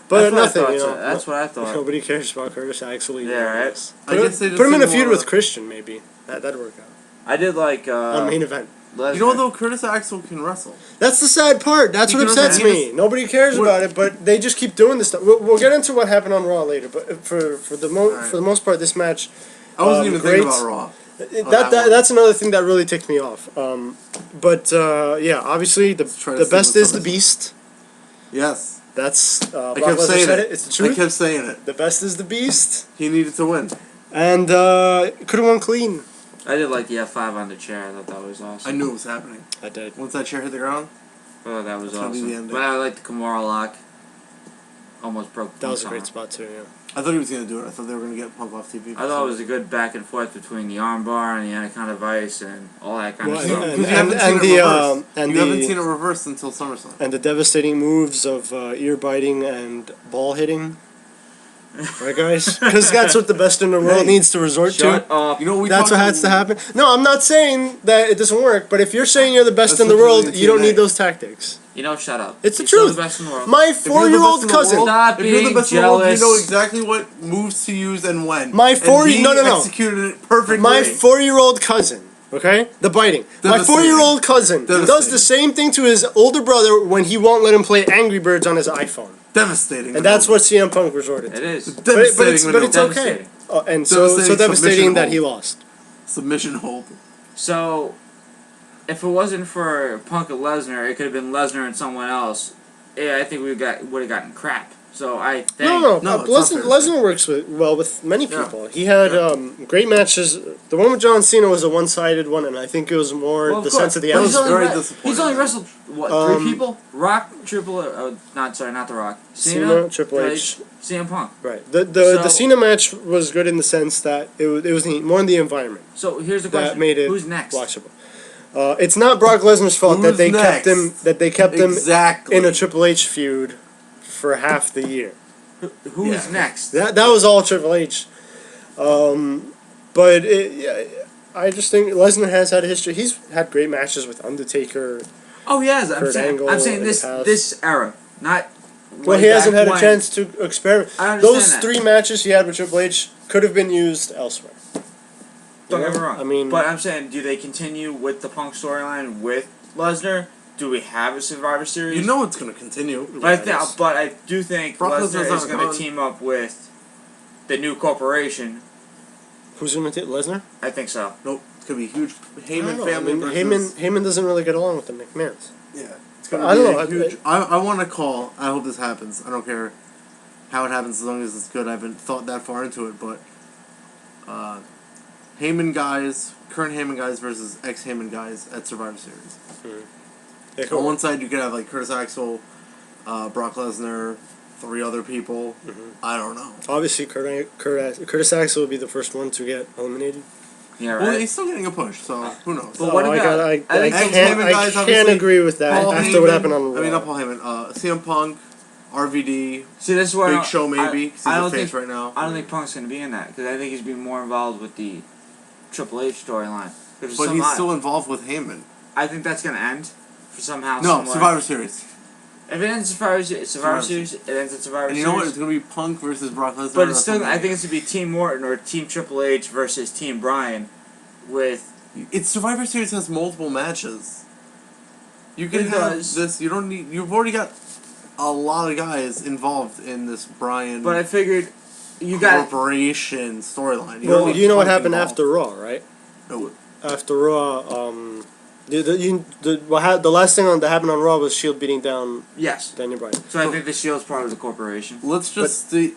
Speaker 3: But
Speaker 1: That's what I
Speaker 3: nothing,
Speaker 1: thought,
Speaker 3: you know.
Speaker 1: so. That's what I thought.
Speaker 3: Nobody cares about Curtis Axel.
Speaker 1: Yeah, right.
Speaker 2: I guess they just
Speaker 3: Put him in a
Speaker 2: didn't
Speaker 3: feud
Speaker 2: wanna-
Speaker 3: with Christian, maybe. That'd work out.
Speaker 1: I did like
Speaker 3: On main event.
Speaker 1: Lesnar.
Speaker 2: You know though, Curtis Axel can wrestle.
Speaker 3: That's the sad part. That's
Speaker 2: You
Speaker 3: what
Speaker 2: can
Speaker 3: upsets
Speaker 2: understand.
Speaker 3: me. Nobody cares
Speaker 2: What-
Speaker 3: about it, but they just keep doing this stuff. We'll get into what happened on Raw later, but for the
Speaker 2: Alright.
Speaker 3: for the most part, this match.
Speaker 2: I wasn't even
Speaker 3: great.
Speaker 2: thinking about Raw.
Speaker 3: That
Speaker 2: that one.
Speaker 3: that's another thing that really ticked me off. But yeah, obviously
Speaker 2: try to
Speaker 3: the
Speaker 2: see
Speaker 3: best
Speaker 2: what
Speaker 3: is the
Speaker 2: SummerSlam-
Speaker 3: Beast.
Speaker 2: That's.
Speaker 3: That's
Speaker 2: I
Speaker 3: Brock
Speaker 2: kept
Speaker 3: Lesnar
Speaker 2: saying
Speaker 3: said
Speaker 2: it.
Speaker 3: it. It's the
Speaker 2: I
Speaker 3: truth.
Speaker 2: kept saying it.
Speaker 3: The best is the Beast,
Speaker 2: He needed to win.
Speaker 3: and could have won clean.
Speaker 1: I did like the F5 on the chair. I thought that was awesome.
Speaker 2: I knew it was happening.
Speaker 3: I did.
Speaker 2: Once that chair hit the ground,
Speaker 1: Oh, that was
Speaker 2: That's gonna be the
Speaker 1: awesome.
Speaker 2: ending.
Speaker 1: But I like the Kimura lock. Almost broke.
Speaker 3: That was a
Speaker 1: Punk's
Speaker 3: great
Speaker 1: arm.
Speaker 3: spot too. Yeah.
Speaker 2: I thought he was gonna do it. I thought they were gonna get Punk off TV.
Speaker 1: I thought it was a good back and forth between the armbar and the Anaconda Vice and all that kind
Speaker 3: Well,
Speaker 1: of stuff.
Speaker 3: and-
Speaker 2: Because you haven't seen it
Speaker 3: the,
Speaker 2: reversed.
Speaker 3: and
Speaker 2: You haven't
Speaker 3: the-
Speaker 2: seen it reversed until SummerSlam.
Speaker 3: And the devastating moves of ear biting and ball hitting. Right, guys? Because that's what the best in the world
Speaker 2: Hey,
Speaker 3: needs to resort
Speaker 1: Shut
Speaker 3: to.
Speaker 1: up.
Speaker 2: You know we
Speaker 3: That's what
Speaker 2: talked
Speaker 3: has to happen. No, I'm not saying that it doesn't work, but if you're saying you're the best
Speaker 2: That's
Speaker 3: in the
Speaker 2: what you
Speaker 3: world,
Speaker 2: do in
Speaker 3: you don't
Speaker 2: TNA.
Speaker 3: need those tactics.
Speaker 1: You know, shut up.
Speaker 3: It's the
Speaker 1: You're still
Speaker 3: truth.
Speaker 1: the best in the world.
Speaker 3: My
Speaker 2: If you're the
Speaker 3: 4-year-old
Speaker 2: best in the
Speaker 3: cousin.
Speaker 2: world-
Speaker 1: Stop
Speaker 2: If you're the
Speaker 1: being
Speaker 2: best in the world, you
Speaker 1: jealous.
Speaker 2: know exactly what moves to use and when.
Speaker 3: My
Speaker 2: And
Speaker 3: no, no, no.
Speaker 2: executed it perfectly.
Speaker 3: My 4-year-old cousin, Okay? The biting. My
Speaker 2: Devastating.
Speaker 3: 4-year-old cousin does
Speaker 2: Devastating.
Speaker 3: the same thing to his older brother when he won't let him play Angry Birds on his iPhone.
Speaker 2: Devastating.
Speaker 3: And that's what CM Punk resorted to.
Speaker 1: It is.
Speaker 3: But it's okay.
Speaker 1: Devastating.
Speaker 3: And so devastating
Speaker 2: submission
Speaker 3: that he
Speaker 2: hold.
Speaker 3: lost.
Speaker 2: Submission hold.
Speaker 1: So, if it wasn't for Punk and Lesnar, it could have been Lesnar and someone else. Yeah, I think would have gotten crap. So I think
Speaker 3: No,
Speaker 2: it's not fair.
Speaker 3: Lesnar works well with many
Speaker 2: Yeah.
Speaker 3: people. He had great matches. The one with John Cena was a one-sided one, and I think it was more
Speaker 1: Well, of
Speaker 3: the
Speaker 1: course.
Speaker 3: sense of the
Speaker 1: But he's
Speaker 3: atmosphere.
Speaker 2: very
Speaker 1: only,
Speaker 2: disappointing.
Speaker 1: he's only wrestled what 3 people? Rock, not The Rock.
Speaker 3: Cena, Triple H.
Speaker 1: CM Punk.
Speaker 3: Right. The
Speaker 1: So-
Speaker 3: Cena match was good in the sense that it was more in the environment
Speaker 1: So here's the question:
Speaker 3: that made it
Speaker 1: who's next?
Speaker 3: watchable. It's not Brock Lesnar's fault that
Speaker 2: Who's
Speaker 3: they
Speaker 2: next?
Speaker 3: kept him
Speaker 2: Exactly.
Speaker 3: in a Triple H feud for half the year.
Speaker 1: Who's
Speaker 2: Yeah.
Speaker 1: next?
Speaker 3: That was all Triple H. But I just think Lesnar has had a history. He's had great matches with Undertaker.
Speaker 1: Oh yes, I'm
Speaker 3: Kurt
Speaker 1: saying
Speaker 3: Angle
Speaker 1: I'm saying
Speaker 3: in
Speaker 1: this
Speaker 3: the past.
Speaker 1: this era, not.
Speaker 3: Well,
Speaker 1: way
Speaker 3: he hasn't
Speaker 1: back
Speaker 3: had a
Speaker 1: when.
Speaker 3: chance to experiment.
Speaker 1: I understand
Speaker 3: Those
Speaker 1: that.
Speaker 3: 3 matches he had with Triple H could have been used elsewhere.
Speaker 1: Don't
Speaker 3: You
Speaker 1: get me
Speaker 3: know?
Speaker 1: wrong.
Speaker 3: I mean,
Speaker 1: but I'm saying, do they continue with the Punk storyline with Lesnar? Do we have a Survivor Series?
Speaker 2: You know it's going to continue.
Speaker 1: But
Speaker 3: Yeah, it is.
Speaker 1: but I do think
Speaker 2: Brock
Speaker 1: Lesnar
Speaker 2: Lesnar's
Speaker 1: is
Speaker 2: not
Speaker 1: going
Speaker 2: gone.
Speaker 1: to team up with the new corporation.
Speaker 3: Who's going to take Lesnar?
Speaker 1: I think so.
Speaker 2: Nope. It's going to be huge.
Speaker 3: I
Speaker 2: Heyman
Speaker 3: don't know.
Speaker 2: family
Speaker 3: I mean,
Speaker 2: versus...
Speaker 3: Heyman doesn't really get along with the McMahons.
Speaker 2: Yeah. It's going to
Speaker 3: I
Speaker 2: be
Speaker 3: don't know,
Speaker 2: a huge... I want to call... I hope this happens. I don't care how it happens as long as it's good. I haven't thought that far into it, but... Heyman guys... Current Heyman guys versus ex-Heyman guys at Survivor Series.
Speaker 3: Yeah,
Speaker 2: On one side, you could have, like, Curtis Axel, Brock Lesnar, 3 other people. I don't know.
Speaker 3: Obviously, Curtis Axel will be the first one to get eliminated.
Speaker 1: Yeah,
Speaker 2: Well,
Speaker 1: right.
Speaker 2: he's still getting a push, so who knows?
Speaker 1: But what about-
Speaker 3: I
Speaker 1: think
Speaker 2: Heyman guys,
Speaker 3: can't
Speaker 2: obviously,
Speaker 3: agree with that
Speaker 2: Paul
Speaker 3: after what
Speaker 2: Heyman-
Speaker 3: happened on Raw.
Speaker 2: I mean, not Paul Heyman. CM Punk, RVD,
Speaker 1: See, this is where
Speaker 2: Big Show maybe, because
Speaker 1: I
Speaker 2: he's
Speaker 1: don't
Speaker 2: a face
Speaker 1: think
Speaker 2: right now.
Speaker 1: I don't think Punk's going to be in that because I think he's being more involved with the Triple H storyline.
Speaker 2: But he's still involved with Heyman.
Speaker 1: I think that's going to end for somehow.
Speaker 2: No,
Speaker 1: somewhere.
Speaker 2: Survivor Series.
Speaker 1: If it ends Survivor Series, it ends at Survivor
Speaker 2: And
Speaker 1: Series.
Speaker 2: you know what? It's going to be Punk versus Brock Lesnar.
Speaker 1: But it's still, I think it's going to be Team Morton or Team Triple H versus Team Bryan with...
Speaker 2: It's Survivor Series has multiple matches. You can
Speaker 1: It
Speaker 2: have
Speaker 1: does.
Speaker 2: this. You don't need. You've already got a lot of guys involved in this Bryan
Speaker 1: But I figured you got...
Speaker 2: corporation storyline. You
Speaker 3: Well,
Speaker 2: don't need
Speaker 3: you know what
Speaker 2: Punk
Speaker 3: happened
Speaker 2: involved.
Speaker 3: after Raw, right?
Speaker 2: No.
Speaker 3: After Raw, the last thing that happened on Raw was Shield beating down
Speaker 1: Yes.
Speaker 3: Daniel Bryan.
Speaker 1: So I think the Shield's part of the corporation.
Speaker 2: Let's just stick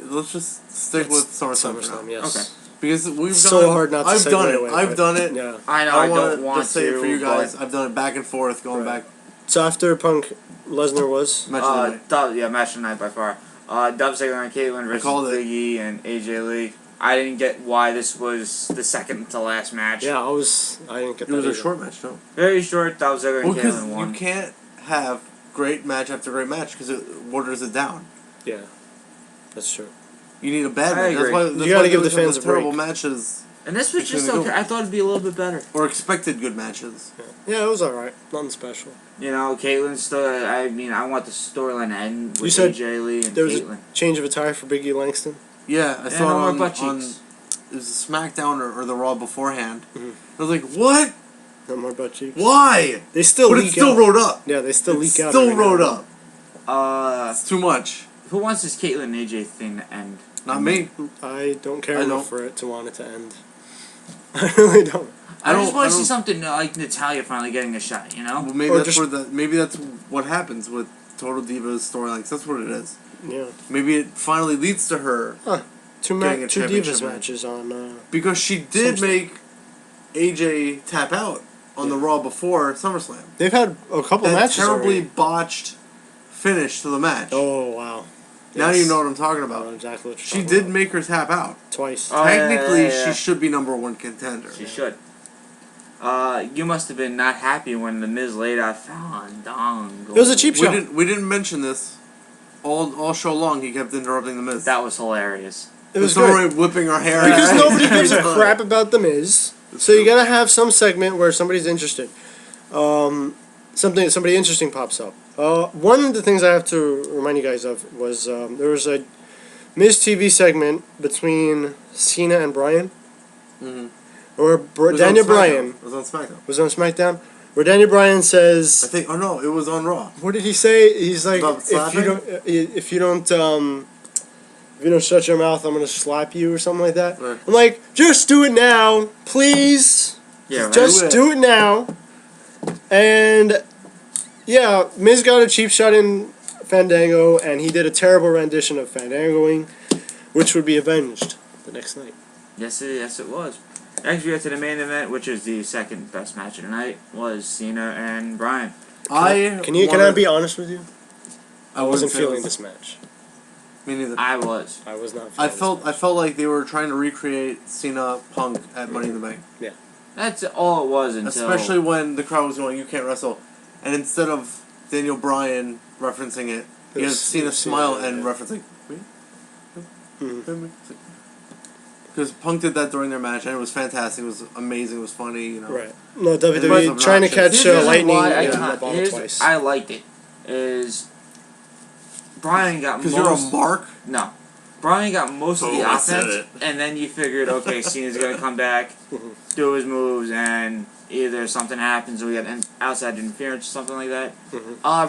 Speaker 2: with SummerSlam for now.
Speaker 3: Yes.
Speaker 1: Okay.
Speaker 2: Because we've
Speaker 3: So
Speaker 2: done,
Speaker 3: hard not to
Speaker 2: I've
Speaker 3: segue
Speaker 2: done it.
Speaker 3: away,
Speaker 2: I've
Speaker 3: but-
Speaker 2: done it.
Speaker 3: Yeah.
Speaker 1: I know, I
Speaker 2: wanna
Speaker 1: don't want
Speaker 2: just say
Speaker 1: to,
Speaker 2: it for you guys.
Speaker 1: but-
Speaker 2: I've done it back and forth, going
Speaker 3: Right.
Speaker 2: back.
Speaker 3: So after Punk, Lesnar was.
Speaker 2: Match of the night.
Speaker 1: Match of the night by far. Dub Ziggler and Caitlyn versus
Speaker 2: called it.
Speaker 1: Big E and AJ Lee. I didn't get why this was the second to last match.
Speaker 3: Yeah, I didn't get
Speaker 2: It
Speaker 3: that
Speaker 2: was a
Speaker 3: either.
Speaker 2: short match, though.
Speaker 1: Very short. Dub Ziggler
Speaker 2: Well,
Speaker 1: and
Speaker 2: because
Speaker 1: Caitlyn won.
Speaker 2: you can't have great match after great match because it waters it down.
Speaker 3: Yeah, that's true.
Speaker 2: You need a bad
Speaker 1: I
Speaker 2: match. That's
Speaker 1: agree.
Speaker 2: why,
Speaker 3: You
Speaker 2: that's
Speaker 3: gotta
Speaker 2: why
Speaker 3: give
Speaker 2: they
Speaker 3: the
Speaker 2: always have
Speaker 3: fans a
Speaker 2: terrible
Speaker 3: break.
Speaker 2: matches
Speaker 1: And this was just
Speaker 2: Between the
Speaker 1: okay. I thought it'd be a little bit better.
Speaker 2: or expected good matches.
Speaker 3: Yeah, it was alright. Nothing special.
Speaker 1: You know, Caitlyn's still. I mean, I want the storyline to end with
Speaker 3: You said
Speaker 1: AJ Lee and
Speaker 3: There was
Speaker 1: Caitlyn.
Speaker 3: a change of attire for Big E Langston.
Speaker 2: Yeah, I
Speaker 1: And
Speaker 2: saw
Speaker 1: no
Speaker 2: it
Speaker 1: more
Speaker 2: on,
Speaker 1: butt
Speaker 2: on
Speaker 1: cheeks.
Speaker 2: it was SmackDown or the Raw beforehand.
Speaker 3: Mhm.
Speaker 2: I was like, what?
Speaker 3: No more butt cheeks.
Speaker 2: Why?
Speaker 3: They still
Speaker 2: But
Speaker 3: leak
Speaker 2: it's still
Speaker 3: out.
Speaker 2: rode up.
Speaker 3: Yeah, they still
Speaker 2: It's
Speaker 3: leak out.
Speaker 2: still
Speaker 3: every now
Speaker 2: rode
Speaker 3: and
Speaker 2: up. It's too much.
Speaker 1: Who wants this Caitlyn and AJ thing to end?
Speaker 2: Not me.
Speaker 3: then. I don't care
Speaker 2: I
Speaker 3: enough
Speaker 2: don't.
Speaker 3: for it to want it to end. I really don't.
Speaker 1: I just
Speaker 2: don't-
Speaker 1: want
Speaker 2: I
Speaker 1: to see
Speaker 2: don't-
Speaker 1: something like Natalia finally getting a shot. You know.
Speaker 2: Well, maybe
Speaker 3: Or
Speaker 2: that's
Speaker 3: just-
Speaker 2: where maybe that's what happens with Total Divas storyline. 'Cause that's what it is.
Speaker 3: Yeah.
Speaker 2: Maybe it finally leads to her
Speaker 3: Two
Speaker 2: Getting a
Speaker 3: Divas
Speaker 2: championship match.
Speaker 3: matches on.
Speaker 2: because she did
Speaker 3: Some-
Speaker 2: make AJ tap out on the Raw before SummerSlam.
Speaker 3: They've had a couple
Speaker 2: That
Speaker 3: matches
Speaker 2: terribly
Speaker 3: already.
Speaker 2: botched finish to the match.
Speaker 3: Oh wow.
Speaker 2: Now
Speaker 3: Yes.
Speaker 2: you know what I'm talking
Speaker 3: I know
Speaker 2: about.
Speaker 3: exactly what you're
Speaker 2: She
Speaker 3: talking
Speaker 2: did
Speaker 3: about.
Speaker 2: make her tap out.
Speaker 3: Twice.
Speaker 1: Oh, yeah,
Speaker 2: Technically,
Speaker 1: yeah, yeah.
Speaker 2: she should be #1 contender.
Speaker 1: She should. You must have been not happy when the Miz laid out Fandango.
Speaker 3: It was a cheap
Speaker 2: We
Speaker 3: shot.
Speaker 2: didn't mention this all show long. He kept interrupting the Miz.
Speaker 1: That was hilarious.
Speaker 3: It was
Speaker 2: It's already
Speaker 3: great.
Speaker 2: whipping our hair.
Speaker 3: Because
Speaker 2: out.
Speaker 3: nobody gives a crap about The Miz. So you gotta have some segment where somebody's interested. Somebody interesting pops up. One of the things I have to remind you guys of was there was a Miz TV segment between Cena and Bryan.
Speaker 2: Mhm.
Speaker 3: Or Daniel Bryan
Speaker 2: It was on SmackDown.
Speaker 3: was on SmackDown, where Daniel Bryan says,
Speaker 2: I think. Oh no, it was on Raw.
Speaker 3: what did he say? He's like,
Speaker 2: About slapping?
Speaker 3: if you don't shut your mouth, I'm gonna slap you or something like that.
Speaker 2: Right.
Speaker 3: I'm like, just do it now, please.
Speaker 1: Yeah, right.
Speaker 3: Just do it now. And yeah, Miz got a cheap shot in Fandango, and he did a terrible rendition of Fandangoing, which would be avenged the next night.
Speaker 1: Yes, it was. Next, we get to the main event, which is the second best match of the night, was Cena and Bryan.
Speaker 3: Can I be honest with you? I wasn't feeling this match.
Speaker 2: Me neither.
Speaker 1: I was.
Speaker 3: I was not.
Speaker 2: I felt like they were trying to recreate Cena Punk at Money in the Bank.
Speaker 3: Yeah.
Speaker 1: That's all it was until...
Speaker 2: Especially when the crowd was going, "You can't wrestle," and instead of Daniel Bryan referencing it, you had Cena smile and referencing. Because Punk did that during their match, and it was fantastic. It was amazing. It was funny. You know.
Speaker 3: Right. No, WWE trying to catch lightning in the ball twice.
Speaker 1: I liked it. Is Bryan got most...
Speaker 2: Because you're a mark?
Speaker 1: No. Bryan got most of the offense, and then you figured, okay, Cena's going to come back, do his moves, and either something happens or we get outside interference or something like that.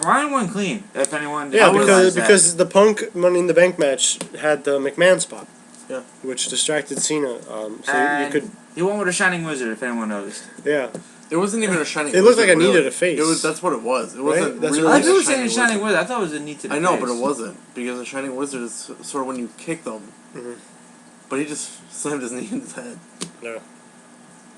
Speaker 1: Bryan won clean, if anyone didn't realize that.
Speaker 3: Because the Punk Money in the Bank match had the McMahon spot.
Speaker 2: Yeah.
Speaker 3: Which distracted Cena. So
Speaker 1: and
Speaker 3: you could...
Speaker 1: He won with a Shining Wizard, if anyone noticed.
Speaker 3: Yeah.
Speaker 2: It wasn't even a Shining
Speaker 3: Wizard. It looked like I needed a face.
Speaker 2: It was. That's what it was. It wasn't
Speaker 3: Right?
Speaker 2: really
Speaker 1: I
Speaker 2: a
Speaker 1: was saying
Speaker 2: Shining
Speaker 1: Shining
Speaker 2: Wizard.
Speaker 1: Wizard. I thought it was a knee to the
Speaker 2: I know,
Speaker 1: face.
Speaker 2: but it wasn't. Because a Shining Wizard is sort of when you kick them. But he just slammed his knee in his head.
Speaker 3: No.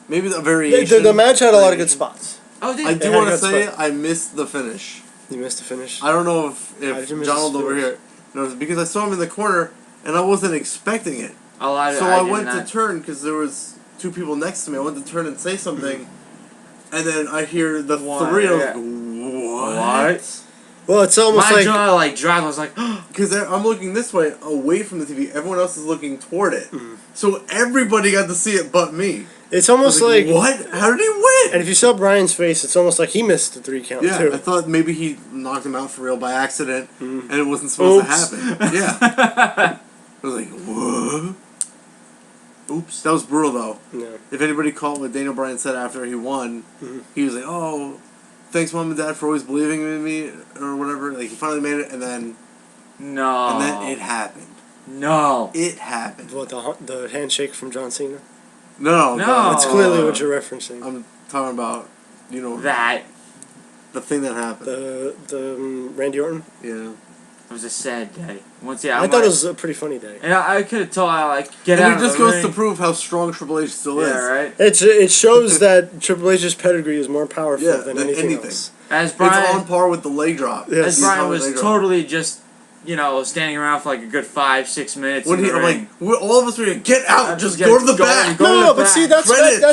Speaker 2: Maybe the variation.
Speaker 3: The match had a lot of good spots.
Speaker 1: Oh, did
Speaker 2: I do want to say I missed the finish.
Speaker 3: You missed the finish?
Speaker 2: I don't know if Donald over here knows, because I saw him in the corner and I wasn't expecting it. So I went to turn because there was two people next to me. I went to turn and say something, and then I hear the three of them. What?
Speaker 3: Well, it's almost
Speaker 1: my jaw dropped. I was like,
Speaker 2: because I'm looking this way, away from the TV. Everyone else is looking toward it, so everybody got to see it, but me.
Speaker 3: It's almost like
Speaker 2: what? How did he win?
Speaker 3: And if you saw Bryan's face, it's almost like he missed the 3 count too.
Speaker 2: I thought maybe he knocked him out for real by accident, and it wasn't supposed to happen. Yeah, I was like, what? Oops. That was brutal, though.
Speaker 3: Yeah.
Speaker 2: If anybody caught what Daniel Bryan said after he won, he was like, "Oh, thanks, Mom and Dad, for always believing in me," or whatever. Like, he finally made it, and then...
Speaker 1: No.
Speaker 2: And then it happened.
Speaker 1: No.
Speaker 2: It happened.
Speaker 3: What, the handshake from John Cena?
Speaker 2: No.
Speaker 3: That's clearly what you're referencing.
Speaker 2: I'm talking about, you know...
Speaker 1: That.
Speaker 2: The thing that happened.
Speaker 3: The Randy Orton?
Speaker 2: Yeah.
Speaker 1: It was a sad day.
Speaker 3: I thought it was a pretty funny day.
Speaker 1: And I could have told get out of the ring.
Speaker 2: It just goes to prove how strong Triple H still is.
Speaker 1: Yeah, right?
Speaker 3: It shows that Triple H's pedigree is more powerful than anything else.
Speaker 1: As Bryan,
Speaker 2: it's on par with the leg drop.
Speaker 1: Yes. As Bryan was totally just, standing around for like a good 5-6 minutes.
Speaker 2: When I'm like, all of us were like, get out, just go to the back.
Speaker 3: No, but see, that's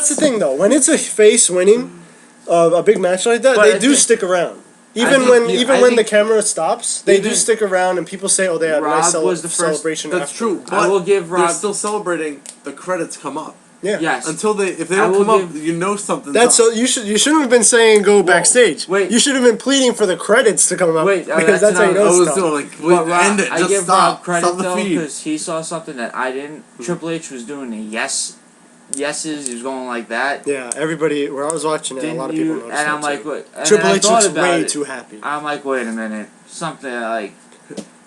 Speaker 3: the thing though. When it's a face winning a big match like that, they do stick around. Even when the camera stops, they do stick around, and people say, "Oh, they had a nice celebration."
Speaker 2: That's true. But
Speaker 1: I will give Rob.
Speaker 2: They're still celebrating. The credits come up.
Speaker 3: Yeah.
Speaker 1: Yes.
Speaker 2: Until if they don't come up, you know something's
Speaker 3: up.
Speaker 2: So
Speaker 3: you shouldn't have been saying go backstage. Wait. You should have been pleading for the credits to come up.
Speaker 1: Wait.
Speaker 3: Because that's how you know stuff.
Speaker 2: End it.
Speaker 1: I give Rob credit
Speaker 2: though
Speaker 1: because he saw something that I didn't. Triple H was doing yeses, he was going like that.
Speaker 3: Yeah, everybody, when I was watching it, a lot of people noticed
Speaker 1: and I'm
Speaker 3: that
Speaker 1: like,
Speaker 3: too.
Speaker 1: what?
Speaker 3: Triple H looks way too happy.
Speaker 1: I'm like, wait a minute. Something like...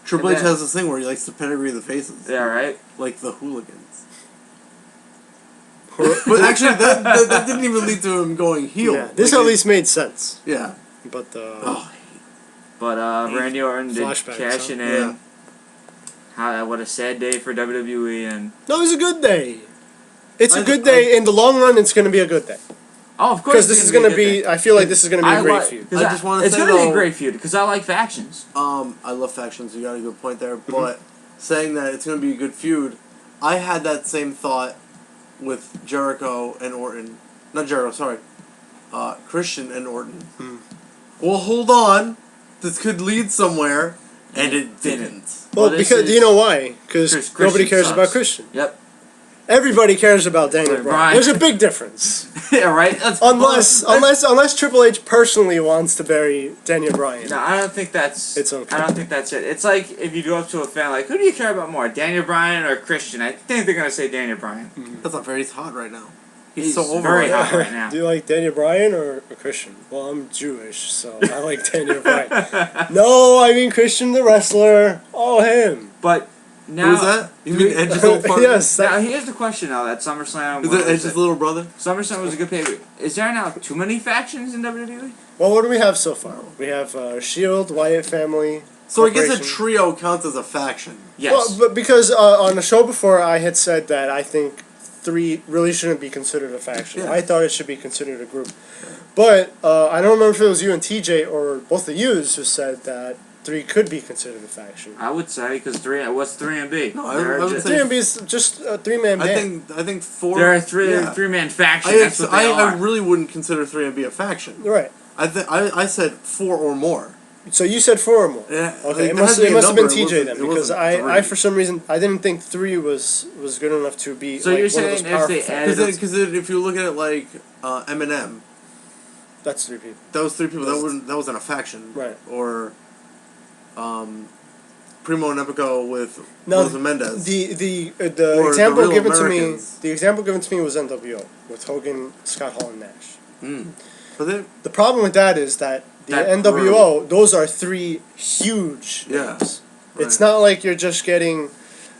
Speaker 2: Triple H has this thing where he likes to pedigree the faces.
Speaker 1: Yeah, right?
Speaker 2: Like the hooligans. But actually, that didn't even lead to him going heel.
Speaker 3: Yeah, this at least made sense.
Speaker 2: Yeah.
Speaker 3: But,
Speaker 1: Randy Orton did cash in.
Speaker 2: Yeah.
Speaker 1: What a sad day for WWE. And
Speaker 3: no, it was a good day. It's a good day. In the long run, it's going to be a good day.
Speaker 1: Oh, of course.
Speaker 3: Because this is going to be... I feel like this is going to be a great feud.
Speaker 2: I just want to say,
Speaker 1: it's going to be a great feud, because I like factions.
Speaker 2: I love factions. You got a good point there. But saying that it's going to be a good feud, I had that same thought with Jericho and Orton. Not Jericho, sorry. Christian and Orton. Well, hold on. This could lead somewhere. And it didn't.
Speaker 3: Well, because... Do you know why? Because nobody cares about Christian.
Speaker 1: Yep.
Speaker 3: Everybody cares about Daniel Bryan. There's a big difference.
Speaker 1: Yeah, right?
Speaker 3: Unless Triple H personally wants to bury Daniel Bryan.
Speaker 1: No, I don't think that's...
Speaker 3: It's okay.
Speaker 1: I don't think that's it. It's like, if you go up to a fan, like, who do you care about more, Daniel Bryan or Christian? I think they're going to say Daniel Bryan.
Speaker 2: That's not fair. He's hot right now. He's so over
Speaker 1: very hot right now.
Speaker 3: Do you like Daniel Bryan or Christian? Well, I'm Jewish, so I like Daniel Bryan. No, I mean Christian the wrestler. Oh, him.
Speaker 1: But now,
Speaker 2: who's that? You mean Edge's old partner?
Speaker 3: Yes.
Speaker 1: Now here's the question now that SummerSlam.
Speaker 2: Is that Edge's little brother?
Speaker 1: SummerSlam was a good pay-per-view. Is there now too many factions in WWE?
Speaker 3: Well, what do we have so far? We have Shield, Wyatt family.
Speaker 2: So I guess a trio counts as a faction.
Speaker 1: Yes.
Speaker 3: Well, but because on the show before, I had said that I think 3 really shouldn't be considered a faction.
Speaker 2: Yeah.
Speaker 3: I thought it should be considered a group. But I don't remember if it was you and TJ or both of you who said that 3 could be considered a faction.
Speaker 1: I would say because what's 3MB?
Speaker 2: No, I would say
Speaker 3: 3MB is just a 3-man band.
Speaker 2: I think 4.
Speaker 1: They're a three-man faction. That's what they
Speaker 2: I
Speaker 1: are.
Speaker 2: really wouldn't consider 3MB a faction.
Speaker 3: Right.
Speaker 2: I said 4 or more.
Speaker 3: So you said 4 or more.
Speaker 2: Yeah.
Speaker 3: Okay,
Speaker 2: Like,
Speaker 3: it must have been TJ then,
Speaker 2: it
Speaker 3: because
Speaker 2: wasn't
Speaker 3: I
Speaker 2: 3.
Speaker 3: for some reason I didn't think 3 was good enough to be.
Speaker 1: So
Speaker 3: like,
Speaker 1: you're
Speaker 3: one
Speaker 1: saying
Speaker 3: of those
Speaker 1: if
Speaker 3: powerful
Speaker 1: they
Speaker 3: factions.
Speaker 1: added-
Speaker 2: Because if you look at it like Eminem,
Speaker 3: That's 3 people.
Speaker 2: that was 3 people. That wasn't a faction.
Speaker 3: Right.
Speaker 2: Or Primo and Epico with
Speaker 3: No,
Speaker 2: Rosa Mendez.
Speaker 3: the
Speaker 2: Or
Speaker 3: example
Speaker 2: the Real
Speaker 3: given
Speaker 2: Americans.
Speaker 3: to me, the example given to me was NWO with Hogan, Scott Hall, and Nash.
Speaker 2: But they,
Speaker 3: The problem with that is that the
Speaker 1: That
Speaker 3: NWO, those are 3 huge
Speaker 2: Yeah,
Speaker 3: names.
Speaker 2: right.
Speaker 3: It's not like you're just getting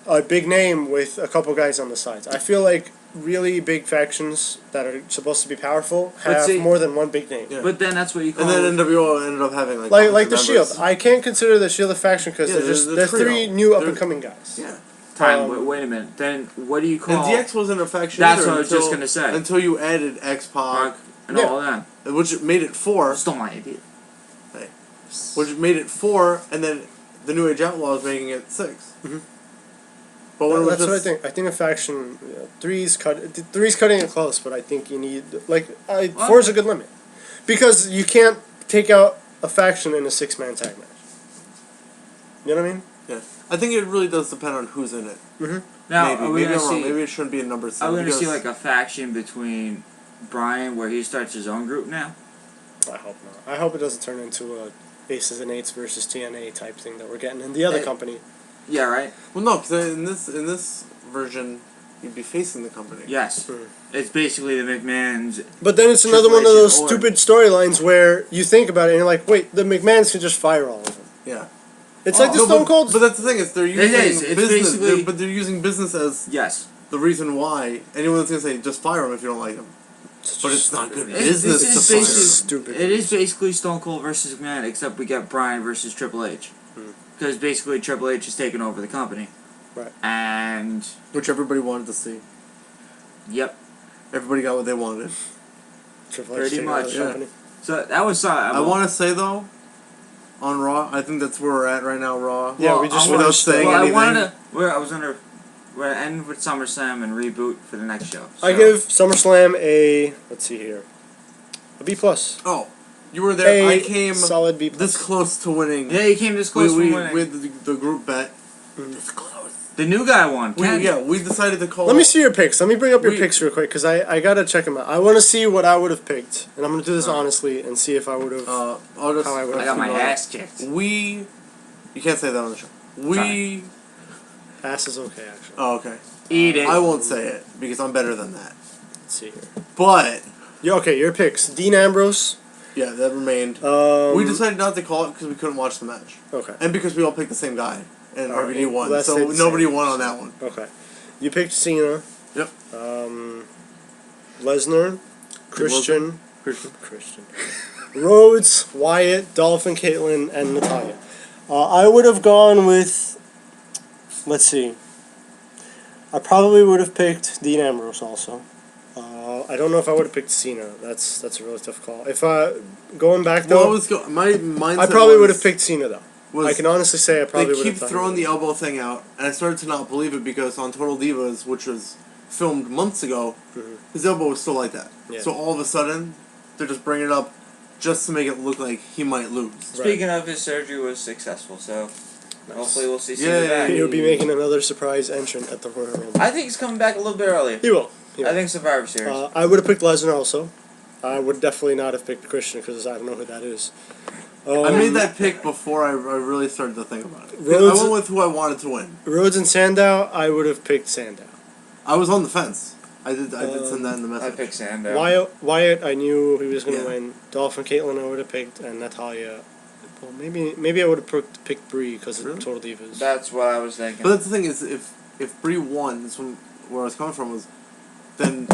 Speaker 3: a big name with a couple guys on the sides. I feel like really big factions that are supposed to be powerful
Speaker 1: But
Speaker 3: have
Speaker 1: see-
Speaker 3: more than one big name.
Speaker 2: Yeah.
Speaker 1: But then that's what you call.
Speaker 2: and then NWO ended up having like
Speaker 3: Like the
Speaker 2: members.
Speaker 3: Shield. I can't consider the Shield a faction because
Speaker 2: Yeah,
Speaker 3: they're
Speaker 2: trio.
Speaker 3: 3 new up
Speaker 2: They're-
Speaker 3: and coming guys.
Speaker 2: Yeah.
Speaker 1: Wait a minute. Then what do you call?
Speaker 2: And DX wasn't a faction
Speaker 1: That's
Speaker 2: either
Speaker 1: what I was
Speaker 2: until,
Speaker 1: just gonna say.
Speaker 2: Until you added X-Pac,
Speaker 1: and
Speaker 3: Yeah.
Speaker 1: all that.
Speaker 2: which made it 4.
Speaker 1: Stole my idea.
Speaker 2: Which made it 4, and then the New Age Outlaws making it 6.
Speaker 3: Mhm.
Speaker 2: But when it was
Speaker 3: That's what I
Speaker 2: just,
Speaker 3: think. I think a faction, three's cutting it close, but I think you need 4 is a good limit because you can't take out a faction in a 6-man tag match. You know what I mean?
Speaker 2: yeah, I think it really does depend on who's in it.
Speaker 3: Mm-hmm.
Speaker 1: Now
Speaker 2: maybe
Speaker 1: are we
Speaker 2: I'm
Speaker 1: gonna
Speaker 2: wrong.
Speaker 1: see?
Speaker 2: Maybe it shouldn't be a number 7.
Speaker 1: Are we gonna see
Speaker 2: because-
Speaker 1: like a faction between Brian where he starts his own group now?
Speaker 3: I hope not. I hope it doesn't turn into a Aces and Eights versus TNA type thing that we're getting in the other company.
Speaker 1: Yeah, right.
Speaker 2: Well, no, because in this version, you'd be facing the company.
Speaker 1: Yes.
Speaker 3: Hmm.
Speaker 1: It's basically the McMahon's.
Speaker 3: But then it's another one of
Speaker 1: Triple H
Speaker 3: those
Speaker 1: or-
Speaker 3: stupid storylines where you think about it and you're like, wait, the McMahons can just fire all of them.
Speaker 2: Yeah.
Speaker 3: It's like the
Speaker 2: No,
Speaker 3: Stone Cold.
Speaker 2: But that's the thing is they're using
Speaker 1: is. It's
Speaker 2: business.
Speaker 1: basically-
Speaker 2: But they're using business as
Speaker 1: Yes.
Speaker 2: the reason why anyone that's gonna say just fire him if you don't like him. But it's not good
Speaker 1: This
Speaker 2: business
Speaker 1: is
Speaker 2: to fire.
Speaker 1: basically-
Speaker 3: Stupid.
Speaker 1: It is basically Stone Cold versus McMahon, except we get Brian versus Triple H. Because basically Triple H is taking over the company.
Speaker 3: Right.
Speaker 1: And
Speaker 2: Which everybody wanted to see.
Speaker 1: yep.
Speaker 2: Everybody got what they wanted.
Speaker 3: Triple H
Speaker 1: Pretty
Speaker 3: taking over
Speaker 1: much,
Speaker 3: the
Speaker 2: yeah.
Speaker 3: company.
Speaker 1: So that was
Speaker 2: I want to say though, on Raw, I think that's where we're at right now. Raw.
Speaker 3: Yeah, we just
Speaker 1: I wanna-
Speaker 3: finished
Speaker 2: saying
Speaker 1: Well, I
Speaker 2: anything.
Speaker 1: wanted to. We're gonna end with SummerSlam and reboot for the next show.
Speaker 3: I
Speaker 1: So-
Speaker 3: give SummerSlam a, let's see here, a B+.
Speaker 2: Oh, you were there. I
Speaker 3: A
Speaker 2: came
Speaker 3: solid B+.
Speaker 2: this close to winning.
Speaker 1: Yeah, you came this close
Speaker 2: we
Speaker 1: from winning.
Speaker 2: with the group bet. This close.
Speaker 1: The new guy won. Ken.
Speaker 2: We decided to call.
Speaker 3: Let me see your picks. Let me bring up your
Speaker 2: We-
Speaker 3: picks real quick because I gotta check them out. I want to see what I would have picked, and I'm gonna do this honestly and see if I would have.
Speaker 2: I'll just.
Speaker 3: How I would
Speaker 1: I got my ass kicked.
Speaker 2: You can't say that on the show.
Speaker 1: Sorry.
Speaker 3: Ass is okay actually.
Speaker 2: Oh, okay.
Speaker 1: Eat it.
Speaker 2: I won't say it because I'm better than that.
Speaker 3: Let's see here.
Speaker 2: But
Speaker 3: Yeah, okay, your picks: Dean Ambrose.
Speaker 2: yeah, that remained. We decided not to call it because we couldn't watch the match,
Speaker 3: Okay.
Speaker 2: and because we all picked the same guy, and
Speaker 3: Alright,
Speaker 2: RVD won,
Speaker 3: let's
Speaker 2: so
Speaker 3: say the
Speaker 2: nobody
Speaker 3: same.
Speaker 2: won on that one.
Speaker 3: Okay. You picked Cena.
Speaker 2: Yep.
Speaker 3: Lesnar, Christian, Rhodes, Wyatt, Dolph, and Caitlyn, and Natalya. I would have gone with. Let's see. I probably would have picked Dean Ambrose also. I don't know if I would have picked Cena. That's a really tough call. If I going back though,
Speaker 2: My mindset
Speaker 3: I probably would
Speaker 2: was-
Speaker 3: have picked Cena though.
Speaker 2: was
Speaker 3: I can honestly say I probably
Speaker 2: They
Speaker 3: would
Speaker 2: keep
Speaker 3: have.
Speaker 2: throwing the elbow thing out, and I started to not believe it because on Total Divas, which was filmed months ago, his elbow was still like that.
Speaker 3: Yeah.
Speaker 2: So all of a sudden, they're just bringing it up just to make it look like he might lose.
Speaker 1: Speaking of, his surgery was successful, so hopefully we'll see
Speaker 2: Yeah,
Speaker 1: Cena back.
Speaker 3: He'll be making another surprise entrant at the Royal Rumble.
Speaker 1: I think he's coming back a little bit earlier.
Speaker 3: He will.
Speaker 1: I think Survivor Series.
Speaker 3: I would have picked Lesnar also. I would definitely not have picked Christian because I don't know who that is.
Speaker 2: I made that pick before I really started to think about it.
Speaker 3: Rhodes-
Speaker 2: I went with who I wanted to win.
Speaker 3: Rhodes and Sandow, I would have picked Sandow.
Speaker 2: I was on the fence. I did send that in the
Speaker 1: I
Speaker 2: message.
Speaker 1: picked Sandow.
Speaker 3: Wyatt, I knew he was going to
Speaker 2: Yeah.
Speaker 3: win. Dolph and Caitlyn I would have picked, and Natalia. Well, maybe I would have picked Brie because of Total Divas.
Speaker 1: That's what I was thinking.
Speaker 2: But that's the thing is, if Brie won, that's where I was coming from was, then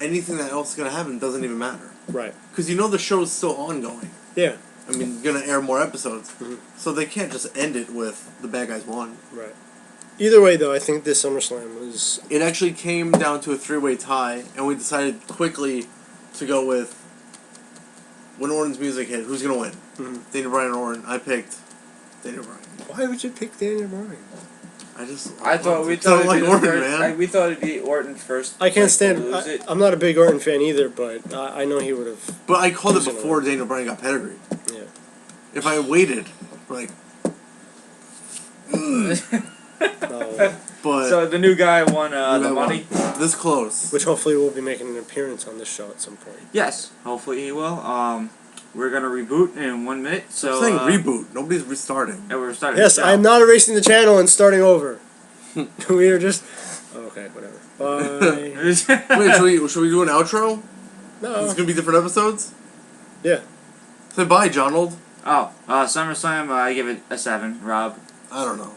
Speaker 2: anything that else is gonna happen doesn't even matter.
Speaker 3: Right.
Speaker 2: Because you know the show's still ongoing.
Speaker 3: Yeah.
Speaker 2: I mean, you're gonna air more episodes,
Speaker 3: Mm-hmm.
Speaker 2: so they can't just end it with the bad guys won.
Speaker 3: Right. Either way, though, I think this SummerSlam was.
Speaker 2: It actually came down to a 3-way tie, and we decided quickly to go with when Orton's music hit. Who's gonna win?
Speaker 3: Mm-hmm.
Speaker 2: Daniel Bryan or Orton? I picked Daniel Bryan.
Speaker 3: Why would you pick Daniel Bryan?
Speaker 1: I thought we
Speaker 2: don't
Speaker 1: thought
Speaker 2: like
Speaker 1: it'd be
Speaker 2: Orton,
Speaker 1: first,
Speaker 2: man.
Speaker 1: we thought it'd be Orton first.
Speaker 3: I can't
Speaker 1: like,
Speaker 3: stand.
Speaker 1: to lose it.
Speaker 3: I'm not a big Orton fan either, but I know he would have.
Speaker 2: But I called it
Speaker 3: Who's gonna
Speaker 2: before Daniel Bryan got pedigree.
Speaker 3: Yeah.
Speaker 2: If I waited, like, but
Speaker 1: So the new guy won the money.
Speaker 2: this close.
Speaker 3: Which hopefully will be making an appearance on this show at some point.
Speaker 1: Yes, hopefully he will. We're gonna reboot in 1 minute. So
Speaker 2: I'm saying reboot. Nobody's restarting.
Speaker 1: And we're starting.
Speaker 3: Yes, I'm not erasing the channel and starting over. We are just. Okay, whatever. Bye.
Speaker 2: Wait, should we do an outro?
Speaker 3: No.
Speaker 2: It's gonna be different episodes.
Speaker 3: Yeah.
Speaker 2: Say bye, Jonald.
Speaker 1: Oh, SummerSlam. I give it a 7. Rob.
Speaker 2: I don't know.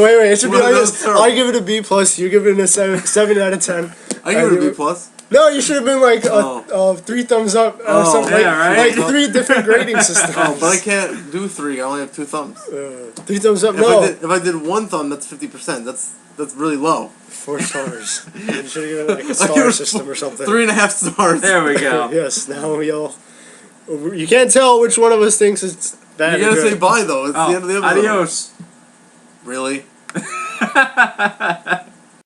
Speaker 3: Wait. It should be
Speaker 2: One
Speaker 3: like
Speaker 2: of those
Speaker 3: this.
Speaker 2: terrible.
Speaker 3: I give it a B plus. You give it a 7 out of 10.
Speaker 2: I give it a B plus.
Speaker 3: No, you should have been like 3 thumbs up.
Speaker 2: Oh,
Speaker 3: like,
Speaker 1: yeah, right?
Speaker 3: like 3 different grading systems.
Speaker 2: Oh, but I can't do 3. I only have 2 thumbs.
Speaker 3: 3 thumbs up.
Speaker 2: If I did 1 thumb, that's 50%. That's really low.
Speaker 3: 4 stars. You should have given it like a star system or something.
Speaker 2: 3.5 stars.
Speaker 1: There we go.
Speaker 3: Yes. Now we all. You can't tell which one of us thinks it's bad.
Speaker 2: You gotta
Speaker 3: or good.
Speaker 2: say bye though. It's the end of the episode.
Speaker 1: Adios.
Speaker 2: Really?